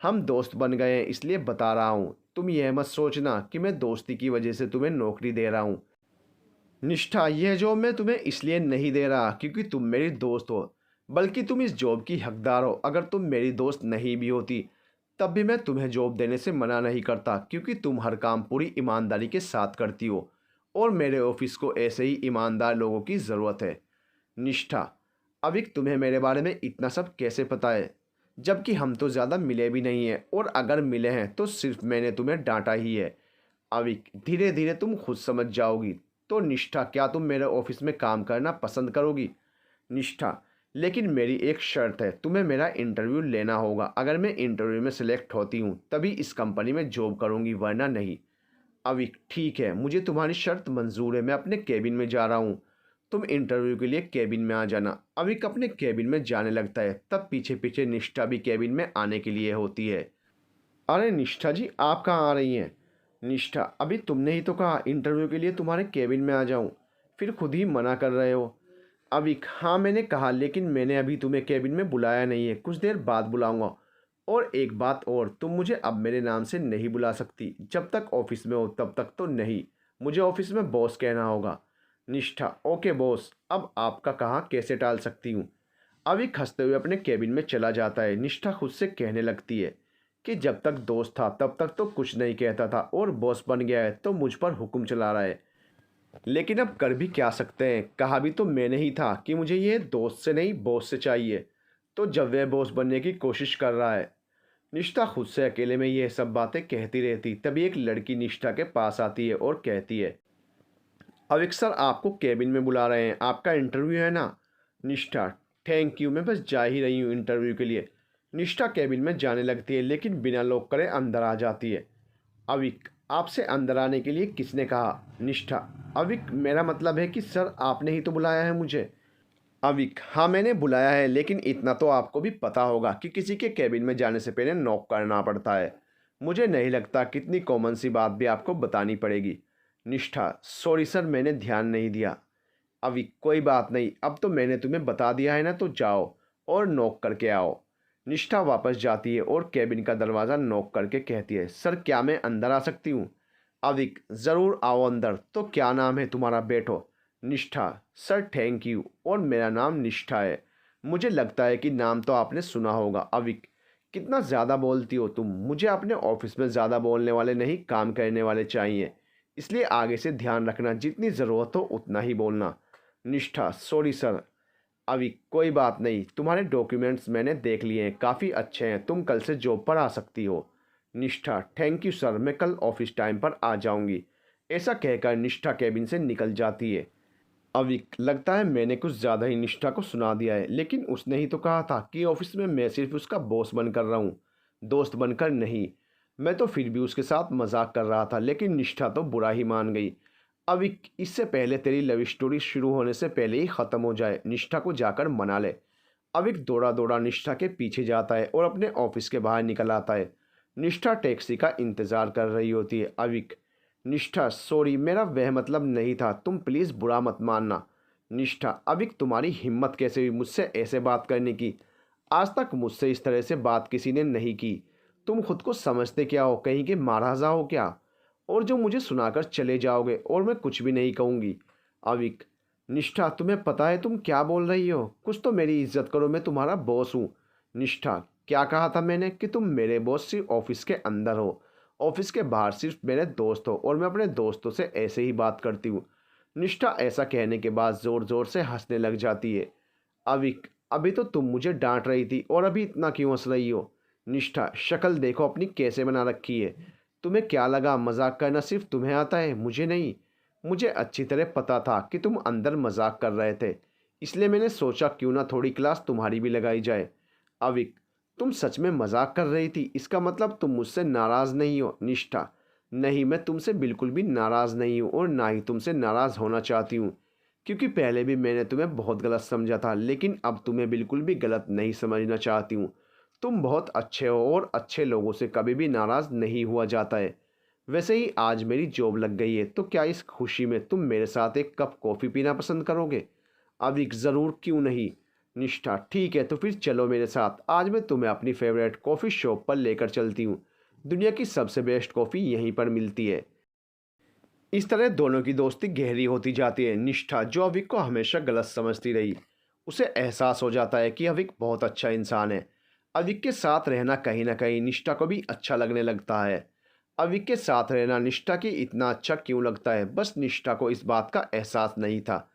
हम दोस्त बन गए हैं इसलिए बता रहा हूँ, तुम यह मत सोचना कि मैं दोस्ती की वजह से तुम्हें नौकरी दे रहा हूँ। निष्ठा यह जॉब मैं तुम्हें इसलिए नहीं दे रहा क्योंकि तुम मेरी दोस्त हो, बल्कि तुम इस जॉब की हकदार हो। अगर तुम मेरी दोस्त नहीं भी होती तब भी मैं तुम्हें जॉब देने से मना नहीं करता, क्योंकि तुम हर काम पूरी ईमानदारी के साथ करती हो और मेरे ऑफिस को ऐसे ही ईमानदार लोगों की ज़रूरत है। निष्ठा अविक तुम्हें मेरे बारे में इतना सब कैसे पता है, जबकि हम तो ज़्यादा मिले भी नहीं हैं और अगर मिले हैं तो सिर्फ मैंने तुम्हें डांटा ही है। अविक धीरे धीरे तुम खुद समझ जाओगी। तो निष्ठा क्या तुम मेरे ऑफिस में काम करना पसंद करोगी? निष्ठा लेकिन मेरी एक शर्त है, तुम्हें मेरा इंटरव्यू लेना होगा। अगर मैं इंटरव्यू में सिलेक्ट होती हूँ तभी इस कंपनी में जॉब करूँगी, वरना नहीं। अविक ठीक है, मुझे तुम्हारी शर्त मंजूर है, मैं अपने केबिन में जा रहा हूँ, तुम इंटरव्यू के लिए केबिन में आ जाना। अविक अपने केबिन में जाने लगता है। तब पीछे पीछे निष्ठा भी केबिन में आने के लिए होती है। अरे निष्ठा जी आप कहाँ आ रही हैं? निष्ठा अभी तुमने ही तो कहा इंटरव्यू के लिए तुम्हारे केबिन में आ जाऊं, फिर खुद ही मना कर रहे हो। अविक हाँ मैंने कहा, लेकिन मैंने अभी तुम्हें केबिन में बुलाया नहीं है, कुछ देर बाद बुलाऊंगा। और एक बात और, तुम मुझे अब मेरे नाम से नहीं बुला सकती, जब तक ऑफिस में हो तब तक तो नहीं, मुझे ऑफिस में बॉस कहना होगा। निष्ठा ओके बॉस, अब आपका कहा कैसे टाल सकती हूँ। अविक हंसते हुए अपने केबिन में चला जाता है। निष्ठा खुद से कहने लगती है कि जब तक दोस्त था तब तक तो कुछ नहीं कहता था और बॉस बन गया है तो मुझ पर हुक्म चला रहा है, लेकिन अब कर भी क्या सकते हैं, कहा भी तो मैंने ही था कि मुझे ये दोस्त से नहीं बॉस से चाहिए, तो जब वह बॉस बनने की कोशिश कर रहा है। निष्ठा खुद से अकेले में यह सब बातें कहती रहती। तभी एक लड़की निष्ठा के पास आती है और कहती है, अविक सर आपको केबिन में बुला रहे हैं, आपका इंटरव्यू है ना? निष्ठा थैंक यू, मैं बस जा ही रही हूँ इंटरव्यू के लिए। निष्ठा केबिन में जाने लगती है लेकिन बिना लॉक करे अंदर आ जाती है। अविक आपसे अंदर आने के लिए किसने कहा? निष्ठा अविक मेरा मतलब है कि सर आपने ही तो बुलाया है मुझे। अविक हाँ मैंने बुलाया है, लेकिन इतना तो आपको भी पता होगा कि किसी के केबिन में जाने से पहले नॉक करना पड़ता है। मुझे नहीं लगता कितनी कॉमन सी बात भी आपको बतानी पड़ेगी। निष्ठा सॉरी सर मैंने ध्यान नहीं दिया। अविक कोई बात नहीं, अब तो मैंने तुम्हें बता दिया है ना, तो जाओ और नॉक करके आओ। निष्ठा वापस जाती है और केबिन का दरवाज़ा नॉक करके कहती है, सर क्या मैं अंदर आ सकती हूँ? अविक ज़रूर आओ अंदर, तो क्या नाम है तुम्हारा, बैठो। निष्ठा सर थैंक यू, और मेरा नाम निष्ठा है। मुझे लगता है कि नाम तो आपने सुना होगा। अविक कितना ज़्यादा बोलती हो तुम, मुझे अपने ऑफिस में ज़्यादा बोलने वाले नहीं काम करने वाले चाहिए, इसलिए आगे से ध्यान रखना, जितनी ज़रूरत हो उतना ही बोलना। निष्ठा सॉरी सर। अभी कोई बात नहीं, तुम्हारे डॉक्यूमेंट्स मैंने देख लिए हैं, काफ़ी अच्छे हैं, तुम कल से जॉब पर आ सकती हो। निष्ठा थैंक यू सर, मैं कल ऑफिस टाइम पर आ जाऊंगी। ऐसा कहकर निष्ठा केबिन से निकल जाती है। अविक, लगता है मैंने कुछ ज़्यादा ही निष्ठा को सुना दिया है, लेकिन उसने ही तो कहा था कि ऑफिस में मैं सिर्फ उसका बॉस बनकर रहा हूँ, दोस्त बनकर नहीं। मैं तो फिर भी उसके साथ मजाक कर रहा था, लेकिन निष्ठा तो बुरा ही मान गई। अविक, इससे पहले तेरी लव स्टोरी शुरू होने से पहले ही ख़त्म हो जाए, निष्ठा को जाकर मना ले। अविक दौड़ा दौड़ा निष्ठा के पीछे जाता है और अपने ऑफिस के बाहर निकल आता है। निष्ठा टैक्सी का इंतज़ार कर रही होती है। अविक, निष्ठा सॉरी, मेरा वह मतलब नहीं था, तुम प्लीज़ बुरा मत मानना। निष्ठा, अविक तुम्हारी हिम्मत कैसे हुई मुझसे ऐसे बात करने की? आज तक मुझसे इस तरह से बात किसी ने नहीं की। तुम खुद को समझते क्या हो, कहीं के महाराजा हो क्या? और जो मुझे सुनाकर चले जाओगे और मैं कुछ भी नहीं कहूँगी। अविक, निष्ठा तुम्हें पता है तुम क्या बोल रही हो? कुछ तो मेरी इज्जत करो, मैं तुम्हारा बॉस हूँ। निष्ठा, क्या कहा था मैंने कि तुम मेरे बॉस सिर्फ ऑफिस के अंदर हो, ऑफिस के बाहर सिर्फ मेरे दोस्त हो, और मैं अपने दोस्तों से ऐसे ही बात करती हूँ। निष्ठा ऐसा कहने के बाद ज़ोर ज़ोर से हंसने लग जाती है। अविक, अभी तो तुम मुझे डांट रही थी और अभी इतना क्यों हंस रही हो? निष्ठा, शक्ल देखो अपनी कैसे बना रखी है। तुम्हें क्या लगा मजाक करना सिर्फ तुम्हें आता है, मुझे नहीं? मुझे अच्छी तरह पता था कि तुम अंदर मजाक कर रहे थे, इसलिए मैंने सोचा क्यों ना थोड़ी क्लास तुम्हारी भी लगाई जाए। अविक, तुम सच में मजाक कर रही थी? इसका मतलब तुम मुझसे नाराज़ नहीं हो? निष्ठा, नहीं, मैं तुमसे बिल्कुल भी नाराज़ नहीं हूँ और ना ही तुमसे नाराज़ होना चाहती हूँ, क्योंकि पहले भी मैंने तुम्हें बहुत गलत समझा था, लेकिन अब तुम्हें बिल्कुल भी गलत नहीं समझना चाहती हूँ। तुम बहुत अच्छे हो और अच्छे लोगों से कभी भी नाराज़ नहीं हुआ जाता है। वैसे ही आज मेरी जॉब लग गई है, तो क्या इस खुशी में तुम मेरे साथ एक कप कॉफ़ी पीना पसंद करोगे? अविक, ज़रूर, क्यों नहीं। निष्ठा, ठीक है तो फिर चलो मेरे साथ, आज मैं तुम्हें अपनी फेवरेट कॉफ़ी शॉप पर लेकर चलती हूँ। दुनिया की सबसे बेस्ट कॉफ़ी यहीं पर मिलती है। इस तरह दोनों की दोस्ती गहरी होती जाती है। निष्ठा, जो अविक को हमेशा गलत समझती रही, उसे एहसास हो जाता है कि अविक बहुत अच्छा इंसान है। अविक के साथ रहना कहीं ना कहीं निष्ठा को भी अच्छा लगने लगता है। अविक के साथ रहना निष्ठा की इतना अच्छा क्यों लगता है, बस निष्ठा को इस बात का एहसास नहीं था।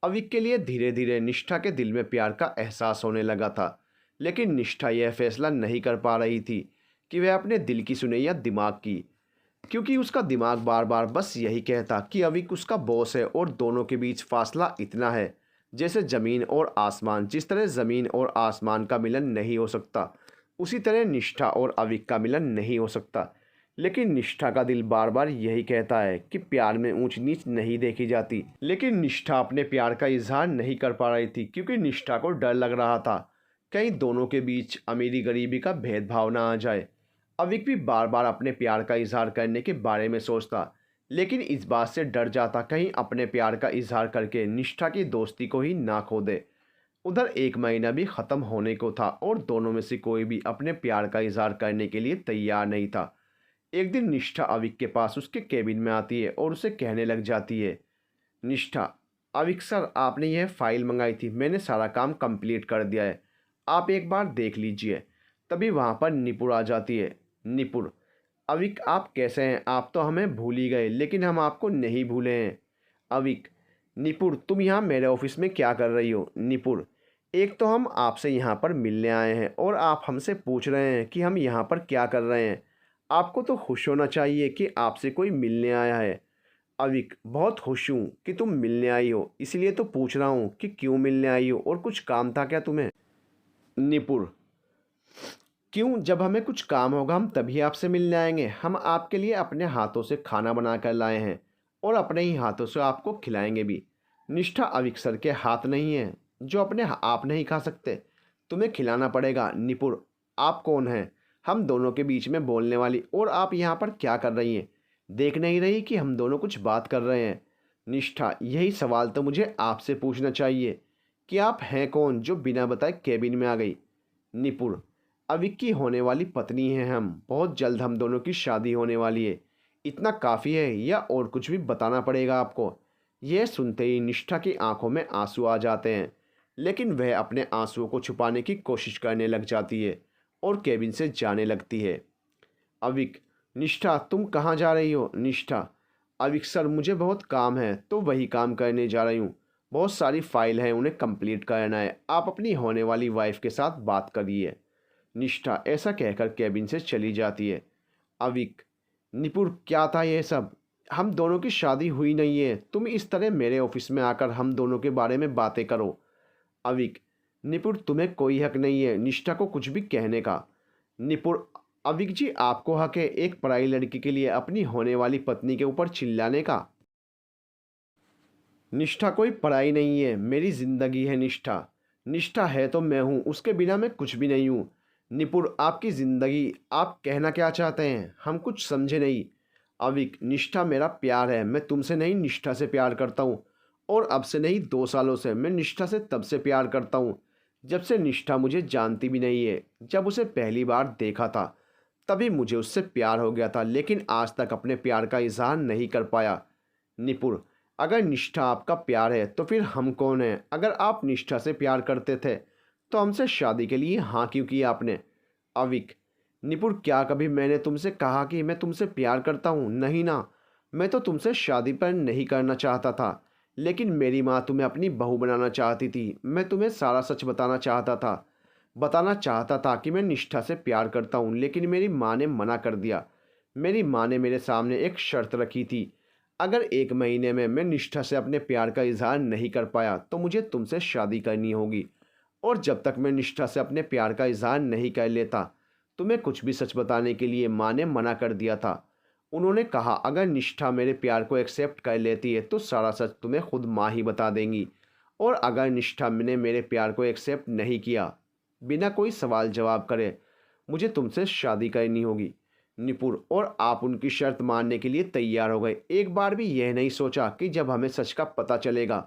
अविक के लिए धीरे धीरे निष्ठा के दिल में प्यार का एहसास होने लगा था, लेकिन निष्ठा यह फैसला नहीं कर पा रही थी कि वह अपने दिल की सुने या दिमाग की, क्योंकि उसका दिमाग बार बार बस यही कहता कि अविक उसका बॉस है और दोनों के बीच फासला इतना है जैसे ज़मीन और आसमान। जिस तरह ज़मीन और आसमान का मिलन नहीं हो सकता, उसी तरह निष्ठा और अविक का मिलन नहीं हो सकता। लेकिन निष्ठा का दिल बार बार यही कहता है कि प्यार में ऊंच नीच नहीं देखी जाती। लेकिन निष्ठा अपने प्यार का इजहार नहीं कर पा रही थी, क्योंकि निष्ठा को डर लग रहा था कहीं दोनों के बीच अमीरी गरीबी का भेदभाव ना आ जाए। अविक भी बार बार अपने प्यार का इजहार करने के बारे में सोचता, लेकिन इस बात से डर जाता कहीं अपने प्यार का इजहार करके निष्ठा की दोस्ती को ही ना खो दे। उधर एक महीना भी ख़त्म होने को था और दोनों में से कोई भी अपने प्यार का इजहार करने के लिए तैयार नहीं था। एक दिन निष्ठा अविक के पास उसके केबिन में आती है और उसे कहने लग जाती है। निष्ठा, अविक सर, आपने यह फाइल मंगाई थी, मैंने सारा काम कंप्लीट कर दिया है, आप एक बार देख लीजिए। तभी वहाँ पर निपुर आ जाती है। निपुर, अविक आप कैसे हैं? आप तो हमें भूल ही गए, लेकिन हम आपको नहीं भूले हैं। अविक, निपुर तुम यहाँ मेरे ऑफिस में क्या कर रही हो? निपुर, एक तो हम आपसे यहाँ पर मिलने आए हैं और आप हमसे पूछ रहे हैं कि हम यहाँ पर क्या कर रहे हैं। आपको तो खुश होना चाहिए कि आपसे कोई मिलने आया है। अविक, बहुत खुश हूँ कि तुम मिलने आई हो, इसलिए तो पूछ रहा हूँ कि क्यों मिलने आई हो और कुछ काम था क्या तुम्हें? निपुर, क्यों, जब हमें कुछ काम होगा हम तभी आपसे मिलने आएंगे। हम आपके लिए अपने हाथों से खाना बना कर लाए हैं और अपने ही हाथों से आपको खिलाएंगे भी। निष्ठा, अविक सर के हाथ नहीं है जो अपने आप नहीं खा सकते, तुम्हें खिलाना पड़ेगा। निपुर, आप कौन हैं हम दोनों के बीच में बोलने वाली, और आप यहाँ पर क्या कर रही हैं? देख नहीं रही कि हम दोनों कुछ बात कर रहे हैं? निष्ठा, यही सवाल तो मुझे आपसे पूछना चाहिए कि आप हैं कौन जो बिना बताए केबिन में आ गई? निपुर, अविक की होने वाली पत्नी हैं हम, बहुत जल्द हम दोनों की शादी होने वाली है, इतना काफ़ी है या और कुछ भी बताना पड़ेगा आपको? यह सुनते ही निष्ठा की आंखों में आंसू आ जाते हैं, लेकिन वह अपने आंसुओं को छुपाने की कोशिश करने लग जाती है और केबिन से जाने लगती है। अविक, निष्ठा तुम कहाँ जा रही हो? निष्ठा, अविक सर मुझे बहुत काम है तो वही काम करने जा रही हूँ, बहुत सारी फाइल हैं उन्हें कंप्लीट करना है, आप अपनी होने वाली वाइफ के साथ बात करिए। निष्ठा ऐसा कहकर केबिन से चली जाती है। अविक, निपुर क्या था यह सब? हम दोनों की शादी हुई नहीं है, तुम इस तरह मेरे ऑफिस में आकर हम दोनों के बारे में बातें करो। अविक, निपुण तुम्हें कोई हक नहीं है निष्ठा को कुछ भी कहने का। निपुण, अविक जी आपको हक है एक पराई लड़की के लिए अपनी होने वाली पत्नी के ऊपर चिल्लाने का। निष्ठा कोई पराई नहीं है, मेरी जिंदगी है निष्ठा। निष्ठा है तो मैं हूँ, उसके बिना मैं कुछ भी नहीं हूँ। निपुण, आपकी जिंदगी, आप कहना क्या चाहते हैं, हम कुछ समझे नहीं। अविक, निष्ठा मेरा प्यार है, मैं तुमसे नहीं निष्ठा से प्यार करता हूँ। और अब से नहीं 2 सालों से मैं निष्ठा से तब से प्यार करता हूँ जब से निष्ठा मुझे जानती भी नहीं है। जब उसे पहली बार देखा था तभी मुझे उससे प्यार हो गया था, लेकिन आज तक अपने प्यार का इजहार नहीं कर पाया। निपुण, अगर निष्ठा आपका प्यार है तो फिर हम कौन हैं? अगर आप निष्ठा से प्यार करते थे तो हमसे शादी के लिए हाँ क्यों की आपने? अविक, निपुण, क्या कभी मैंने तुमसे कहा कि मैं तुमसे प्यार करता हूँ? नहीं ना। मैं तो तुमसे शादी पर नहीं करना चाहता था, लेकिन मेरी माँ तुम्हें अपनी बहू बनाना चाहती थी। मैं तुम्हें सारा सच बताना चाहता था कि मैं निष्ठा से प्यार करता हूँ, लेकिन मेरी माँ ने मना कर दिया। मेरी माँ ने मेरे सामने एक शर्त रखी थी, अगर 1 महीने में मैं निष्ठा से अपने प्यार का इजहार नहीं कर पाया तो मुझे तुमसे शादी करनी होगी। और जब तक मैं निष्ठा से अपने प्यार का इजहार नहीं कर लेता तुम्हें कुछ भी सच बताने के लिए माँ ने मना कर दिया था। उन्होंने कहा अगर निष्ठा मेरे प्यार को एक्सेप्ट कर लेती है तो सारा सच तुम्हें खुद माँ ही बता देंगी, और अगर निष्ठा ने मेरे प्यार को एक्सेप्ट नहीं किया, बिना कोई सवाल जवाब करे मुझे तुमसे शादी करनी होगी। निपुण, और आप उनकी शर्त मानने के लिए तैयार हो गए। एक बार भी यह नहीं सोचा कि जब हमें सच का पता चलेगा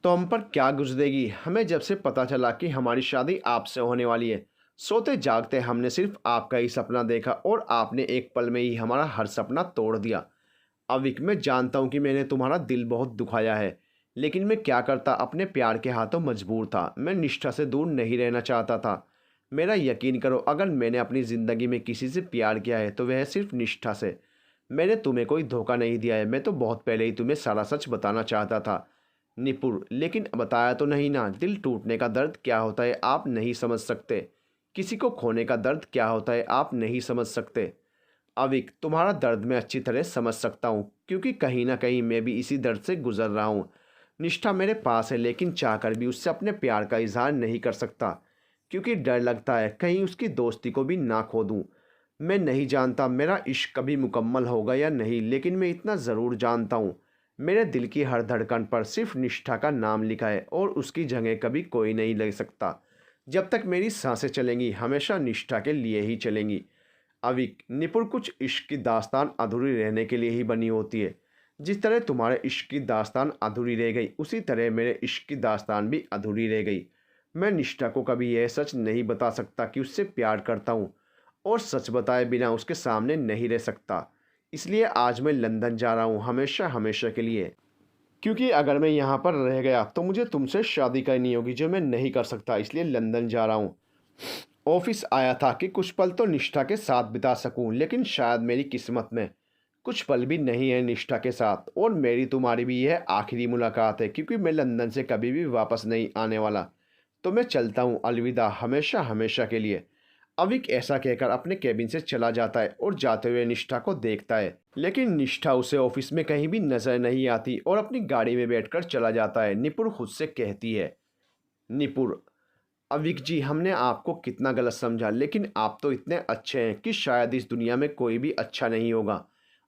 तो हम पर क्या गुजरेगी। हमें जब से पता चला कि हमारी शादी आपसे होने वाली है, सोते जागते हमने सिर्फ आपका ही सपना देखा, और आपने एक पल में ही हमारा हर सपना तोड़ दिया। अविक, मैं जानता हूँ कि मैंने तुम्हारा दिल बहुत दुखाया है, लेकिन मैं क्या करता, अपने प्यार के हाथों मजबूर था। मैं निष्ठा से दूर नहीं रहना चाहता था। मेरा यकीन करो, अगर मैंने अपनी ज़िंदगी में किसी से प्यार किया है तो वह सिर्फ निष्ठा से। मैंने तुम्हें कोई धोखा नहीं दिया है, मैं तो बहुत पहले ही तुम्हें सारा सच बताना चाहता था। निपुण, लेकिन बताया तो नहीं ना। दिल टूटने का दर्द क्या होता है आप नहीं समझ सकते, किसी को खोने का दर्द क्या होता है आप नहीं समझ सकते। अविक, तुम्हारा दर्द मैं अच्छी तरह समझ सकता हूँ, क्योंकि कहीं ना कहीं मैं भी इसी दर्द से गुजर रहा हूँ। निष्ठा मेरे पास है, लेकिन चाहकर भी उससे अपने प्यार का इजहार नहीं कर सकता, क्योंकि डर लगता है कहीं उसकी दोस्ती को भी ना खो दूँ। मैं नहीं जानता मेरा इश्क कभी मुकम्मल होगा या नहीं, लेकिन मैं इतना ज़रूर जानता हूँ मेरे दिल की हर धड़कन पर सिर्फ निष्ठा का नाम लिखा है, और उसकी जगह कभी कोई नहीं ले सकता। जब तक मेरी सांसें चलेंगी हमेशा निष्ठा के लिए ही चलेंगी। अविक, निपुण, कुछ इश्क की दास्तान अधूरी रहने के लिए ही बनी होती है। जिस तरह तुम्हारे इश्क की दास्तान अधूरी रह गई, उसी तरह मेरे इश्क की दास्तान भी अधूरी रह गई। मैं निष्ठा को कभी यह सच नहीं बता सकता कि उससे प्यार करता हूँ, और सच बताए बिना उसके सामने नहीं रह सकता। इसलिए आज मैं लंदन जा रहा हूँ, हमेशा हमेशा के लिए, क्योंकि अगर मैं यहाँ पर रह गया तो मुझे तुमसे शादी करनी होगी, जो मैं नहीं कर सकता। इसलिए लंदन जा रहा हूँ। ऑफिस आया था कि कुछ पल तो निष्ठा के साथ बिता सकूं, लेकिन शायद मेरी किस्मत में कुछ पल भी नहीं है निष्ठा के साथ, और मेरी तुम्हारी भी यह आखिरी मुलाकात है, क्योंकि मैं लंदन से कभी भी वापस नहीं आने वाला। तो मैं चलता हूँ, अलविदा, हमेशा हमेशा के लिए। अविक ऐसा कहकर अपने केबिन से चला जाता है और जाते हुए निष्ठा को देखता है, लेकिन निष्ठा उसे ऑफिस में कहीं भी नजर नहीं आती और अपनी गाड़ी में बैठकर चला जाता है। निपुण खुद से कहती है, निपुण, अविक जी, हमने आपको कितना गलत समझा, लेकिन आप तो इतने अच्छे हैं कि शायद इस दुनिया में कोई भी अच्छा नहीं होगा।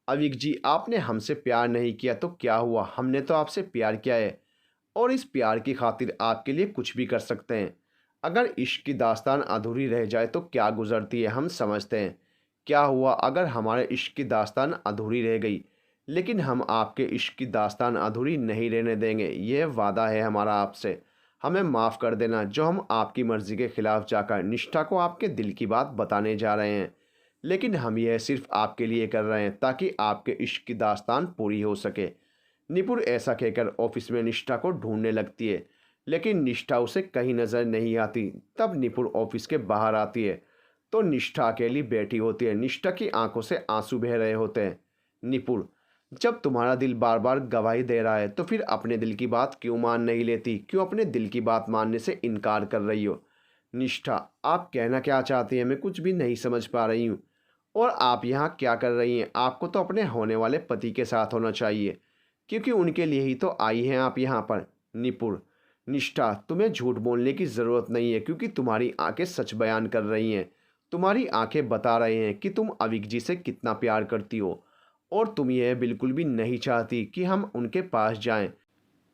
अविक जी, आपने हमसे प्यार नहीं किया तो क्या हुआ, हमने तो आपसे प्यार किया है, और इस प्यार की खातिर आपके लिए कुछ भी कर सकते हैं। अगर इश्क की दास्तान अधूरी रह जाए तो क्या गुजरती है हम समझते हैं। क्या हुआ अगर हमारे इश्क की दास्तान अधूरी रह गई, लेकिन हम आपके इश्क की दास्तान अधूरी नहीं रहने देंगे। यह वादा है हमारा आपसे। हमें माफ़ कर देना जो हम आपकी मर्ज़ी के ख़िलाफ़ जाकर निष्ठा को आपके दिल की बात बताने जा रहे हैं, लेकिन हम यह सिर्फ़ आपके लिए कर रहे हैं ताकि आपके इश्क की दास्तान पूरी हो सके। निपुण ऐसा कहकर ऑफिस में निष्ठा को ढूंढने लगती है, लेकिन निष्ठा उसे कहीं नज़र नहीं आती। तब निपुण ऑफिस के बाहर आती है तो निष्ठा अकेली बैठी होती है। निष्ठा की आंखों से आंसू बह रहे होते हैं। निपुण, जब तुम्हारा दिल बार बार गवाही दे रहा है तो फिर अपने दिल की बात क्यों मान नहीं लेती, क्यों अपने दिल की बात मानने से इनकार कर रही हो? निष्ठा, आप कहना क्या चाहती हैं मैं कुछ भी नहीं समझ पा रही हूँ। और आप यहाँ क्या कर रही हैं? आपको तो अपने होने वाले पति के साथ होना चाहिए, क्योंकि उनके लिए ही तो आई हैं आप यहाँ पर। निपुण, निष्ठा, तुम्हें झूठ बोलने की ज़रूरत नहीं है, क्योंकि तुम्हारी आंखें सच बयान कर रही हैं। तुम्हारी आंखें बता रहे हैं कि तुम अविक जी से कितना प्यार करती हो, और तुम यह बिल्कुल भी नहीं चाहती कि हम उनके पास जाएं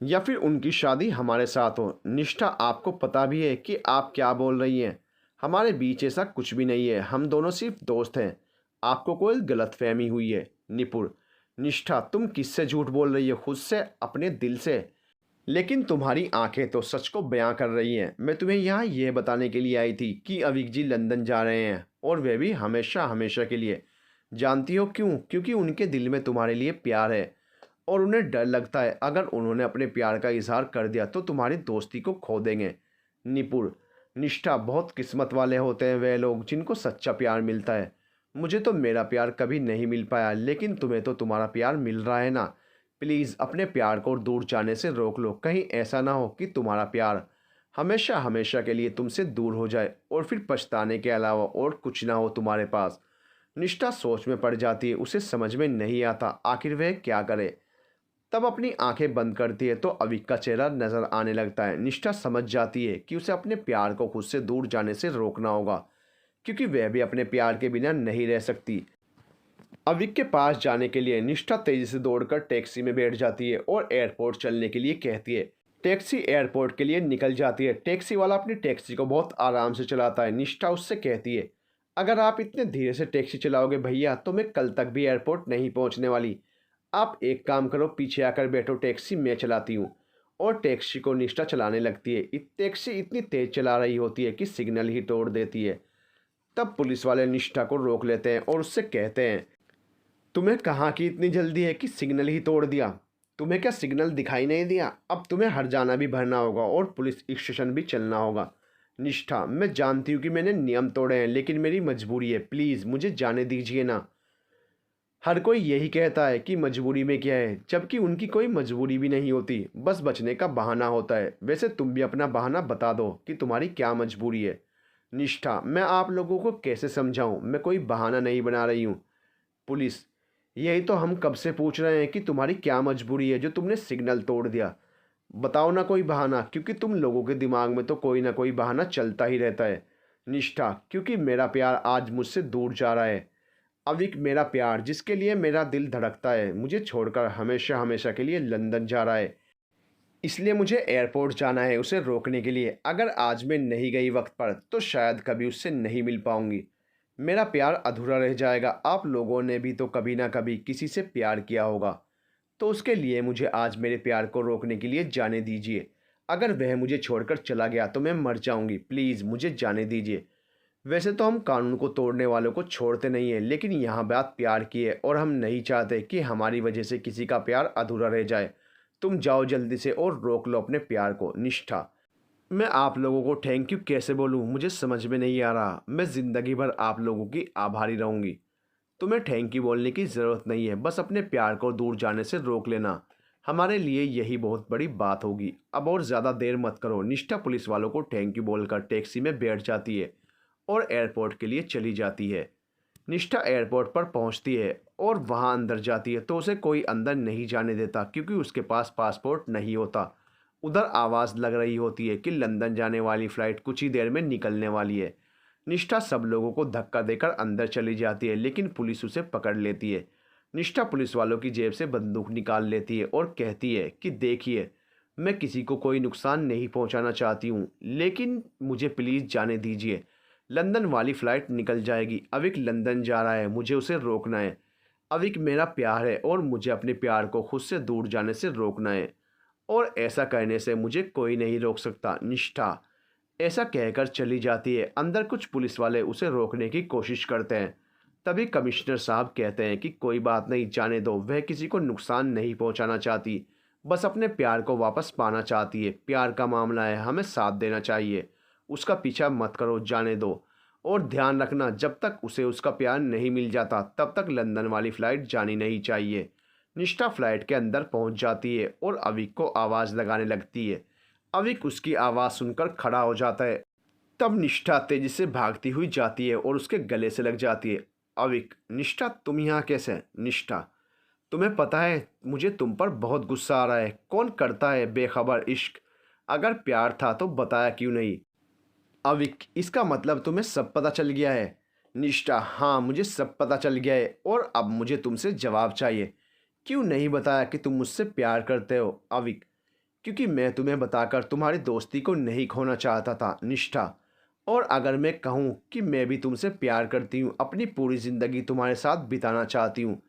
या फिर उनकी शादी हमारे साथ हो। निष्ठा, आपको पता भी है कि आप क्या बोल रही हैं। हमारे बीच ऐसा कुछ भी नहीं है, हम दोनों सिर्फ दोस्त हैं। आपको कोई गलतफहमी हुई है। निपुण, निष्ठा, तुम किससे झूठ बोल रही हो? खुद से, अपने दिल से? लेकिन तुम्हारी आंखें तो सच को बयां कर रही हैं। मैं तुम्हें यहाँ ये बताने के लिए आई थी कि अविक जी लंदन जा रहे हैं, और वह भी हमेशा हमेशा के लिए। जानती हो क्यों? क्योंकि उनके दिल में तुम्हारे लिए प्यार है, और उन्हें डर लगता है अगर उन्होंने अपने प्यार का इजहार कर दिया तो तुम्हारी दोस्ती को खो देंगे। निपुण, निष्ठा, बहुत किस्मत वाले होते हैं वे लोग जिनको सच्चा प्यार मिलता है। मुझे तो मेरा प्यार कभी नहीं मिल पाया, लेकिन तुम्हें तो तुम्हारा प्यार मिल रहा है ना। प्लीज़ अपने प्यार को दूर जाने से रोक लो। कहीं ऐसा ना हो कि तुम्हारा प्यार हमेशा हमेशा के लिए तुमसे दूर हो जाए, और फिर पछताने के अलावा और कुछ ना हो तुम्हारे पास। निष्ठा सोच में पड़ जाती है, उसे समझ में नहीं आता आखिर वह क्या करे। तब अपनी आंखें बंद करती है तो अविक का चेहरा नजर आने लगता है। निष्ठा समझ जाती है कि उसे अपने प्यार को खुद से दूर जाने से रोकना होगा, क्योंकि वह भी अपने प्यार के बिना नहीं रह सकती। अविक के पास जाने के लिए निष्ठा तेजी से दौड़कर टैक्सी में बैठ जाती है और एयरपोर्ट चलने के लिए कहती है। टैक्सी एयरपोर्ट के लिए निकल जाती है। टैक्सी वाला अपनी टैक्सी को बहुत आराम से चलाता है। निष्ठा उससे कहती है, अगर आप इतने धीरे से टैक्सी चलाओगे भैया तो मैं कल तक भी एयरपोर्ट नहीं पहुंचने वाली। आप एक काम करो, पीछे आकर बैठो, टैक्सी मैं चलाती हूँ। और टैक्सी को निष्ठा चलाने लगती है। टैक्सी इतनी तेज चला रही होती है कि सिग्नल ही तोड़ देती है। तब पुलिस वाले निष्ठा को रोक लेते हैं और उससे कहते हैं, तुम्हें कहाँ की इतनी जल्दी है कि सिग्नल ही तोड़ दिया? तुम्हें क्या सिग्नल दिखाई नहीं दिया? अब तुम्हें हर जाना भी भरना होगा और पुलिस स्टेशन भी चलना होगा। निष्ठा, मैं जानती हूँ कि मैंने नियम तोड़े हैं, लेकिन मेरी मजबूरी है, प्लीज़ मुझे जाने दीजिए ना। हर कोई यही कहता है कि मजबूरी में क्या है, जबकि उनकी कोई मजबूरी भी नहीं होती, बस बचने का बहाना होता है। वैसे तुम भी अपना बहाना बता दो कि तुम्हारी क्या मजबूरी है। निष्ठा, मैं आप लोगों को कैसे समझाऊं? मैं कोई बहाना नहीं बना रही हूँ। पुलिस, यही तो हम कब से पूछ रहे हैं कि तुम्हारी क्या मजबूरी है जो तुमने सिग्नल तोड़ दिया। बताओ ना कोई बहाना, क्योंकि तुम लोगों के दिमाग में तो कोई ना कोई बहाना चलता ही रहता है। निष्ठा, क्योंकि मेरा प्यार आज मुझसे दूर जा रहा है। अविक, मेरा प्यार जिसके लिए मेरा दिल धड़कता है, मुझे छोड़कर हमेशा हमेशा के लिए लंदन जा रहा है। इसलिए मुझे एयरपोर्ट जाना है उसे रोकने के लिए। अगर आज मैं नहीं गई वक्त पर तो शायद कभी उससे नहीं मिल पाऊंगी। मेरा प्यार अधूरा रह जाएगा। आप लोगों ने भी तो कभी ना कभी किसी से प्यार किया होगा, तो उसके लिए मुझे आज मेरे प्यार को रोकने के लिए जाने दीजिए। अगर वह मुझे छोड़कर चला गया तो मैं मर जाऊंगी। प्लीज़ मुझे जाने दीजिए। वैसे तो हम कानून को तोड़ने वालों को छोड़ते नहीं हैं, लेकिन यहाँ बात प्यार की है और हम नहीं चाहते कि हमारी वजह से किसी का प्यार अधूरा रह जाए। तुम जाओ जल्दी से और रोक लो अपने प्यार को। निष्ठा, मैं आप लोगों को थैंक यू कैसे बोलूँ, मुझे समझ में नहीं आ रहा। मैं ज़िंदगी भर आप लोगों की आभारी रहूँगी। तुम्हें थैंक यू बोलने की ज़रूरत नहीं है, बस अपने प्यार को दूर जाने से रोक लेना। हमारे लिए यही बहुत बड़ी बात होगी। अब और ज़्यादा देर मत करो। निष्ठा पुलिस वालों को थैंक यू बोलकर टैक्सी में बैठ जाती है और एयरपोर्ट के लिए चली जाती है। निष्ठा एयरपोर्ट पर पहुंचती है और वहां अंदर जाती है तो उसे कोई अंदर नहीं जाने देता, क्योंकि उसके पास पासपोर्ट नहीं होता। उधर आवाज़ लग रही होती है कि लंदन जाने वाली फ़्लाइट कुछ ही देर में निकलने वाली है। निष्ठा सब लोगों को धक्का देकर अंदर चली जाती है, लेकिन पुलिस उसे पकड़ लेती है। निष्ठा पुलिस वालों की जेब से बंदूक निकाल लेती है और कहती है कि देखिए, मैं किसी को कोई नुकसान नहीं पहुंचाना चाहती हूं, लेकिन मुझे प्लीज़ जाने दीजिए। लंदन वाली फ़्लाइट निकल जाएगी। अविक लंदन जा रहा है, मुझे उसे रोकना है। अविक मेरा प्यार है और मुझे अपने प्यार को खुद से दूर जाने से रोकना है, और ऐसा करने से मुझे कोई नहीं रोक सकता। निष्ठा ऐसा कहकर चली जाती है। अंदर कुछ पुलिस वाले उसे रोकने की कोशिश करते हैं। तभी कमिश्नर साहब कहते हैं कि कोई बात नहीं, जाने दो, वह किसी को नुकसान नहीं पहुंचाना चाहती, बस अपने प्यार को वापस पाना चाहती है। प्यार का मामला है, हमें साथ देना चाहिए। उसका पीछा मत करो, जाने दो। और ध्यान रखना, जब तक उसे उसका प्यार नहीं मिल जाता तब तक लंदन वाली फ़्लाइट जानी नहीं चाहिए। निष्ठा फ्लाइट के अंदर पहुंच जाती है और अविक को आवाज़ लगाने लगती है। अविक उसकी आवाज़ सुनकर खड़ा हो जाता है। तब निष्ठा तेजी से भागती हुई जाती है और उसके गले से लग जाती है। अविक, निष्ठा तुम यहाँ कैसे? निष्ठा, तुम्हें पता है मुझे तुम पर बहुत गुस्सा आ रहा है। कौन करता है बेखबर इश्क? अगर प्यार था तो बताया क्यों नहीं? अविक, इसका मतलब तुम्हें सब पता चल गया है? निष्ठा, हाँ मुझे सब पता चल गया है और अब मुझे तुमसे जवाब चाहिए। क्यों नहीं बताया कि तुम मुझसे प्यार करते हो? अविक, क्योंकि मैं तुम्हें बताकर तुम्हारी दोस्ती को नहीं खोना चाहता था। निष्ठा, और अगर मैं कहूँ कि मैं भी तुमसे प्यार करती हूँ, अपनी पूरी ज़िंदगी तुम्हारे साथ बिताना चाहती हूँ,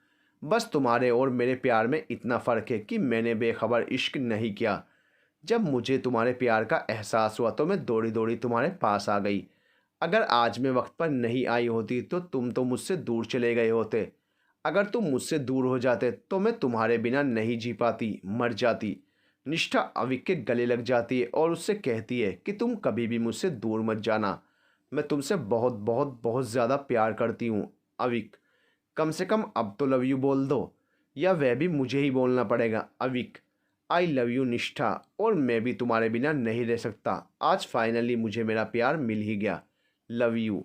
बस तुम्हारे और मेरे प्यार में इतना फ़र्क है कि मैंने बेखबर इश्क नहीं किया। जब मुझे तुम्हारे प्यार का एहसास हुआ तो मैं दौड़ी दौड़ी तुम्हारे पास आ गई। अगर आज मैं वक्त पर नहीं आई होती तो तुम तो मुझसे दूर चले गए होते। अगर तुम मुझसे दूर हो जाते तो मैं तुम्हारे बिना नहीं जी पाती, मर जाती। निष्ठा अविक के गले लग जाती है और उससे कहती है कि तुम कभी भी मुझसे दूर मत जाना। मैं तुमसे बहुत बहुत बहुत ज़्यादा प्यार करती हूँ। अविक, कम से कम अब तो लव यू बोल दो, या वह भी मुझे ही बोलना पड़ेगा? अविक, आई लव यू निष्ठा, और मैं भी तुम्हारे बिना नहीं रह सकता। आज फाइनली मुझे मेरा प्यार मिल ही गया। लव यू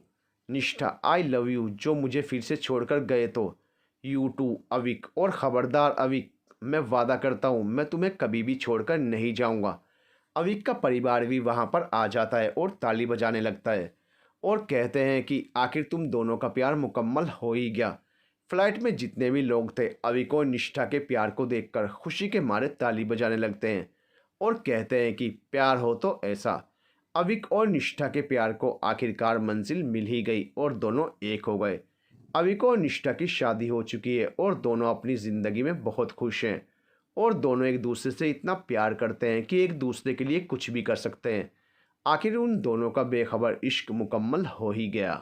निष्ठा, आई लव यू। जो मुझे फिर से छोड़कर गए तो। यू टू अविक, और ख़बरदार अविक, मैं वादा करता हूँ मैं तुम्हें कभी भी छोड़कर नहीं जाऊँगा। अविक का परिवार भी वहाँ पर आ जाता है और ताली बजाने लगता है और कहते हैं कि आखिर तुम दोनों का प्यार मुकम्मल हो ही गया। फ्लाइट में जितने भी लोग थे अविक और निष्ठा के प्यार को देखकर खुशी के मारे ताली बजाने लगते हैं और कहते हैं कि प्यार हो तो ऐसा। अविक और निष्ठा के प्यार को आखिरकार मंजिल मिल ही गई और दोनों एक हो गए। अविक और निष्ठा की शादी हो चुकी है और दोनों अपनी ज़िंदगी में बहुत खुश हैं और दोनों एक दूसरे से इतना प्यार करते हैं कि एक दूसरे के लिए कुछ भी कर सकते हैं। आखिर उन दोनों का बेखबर इश्क मुकम्मल हो ही गया।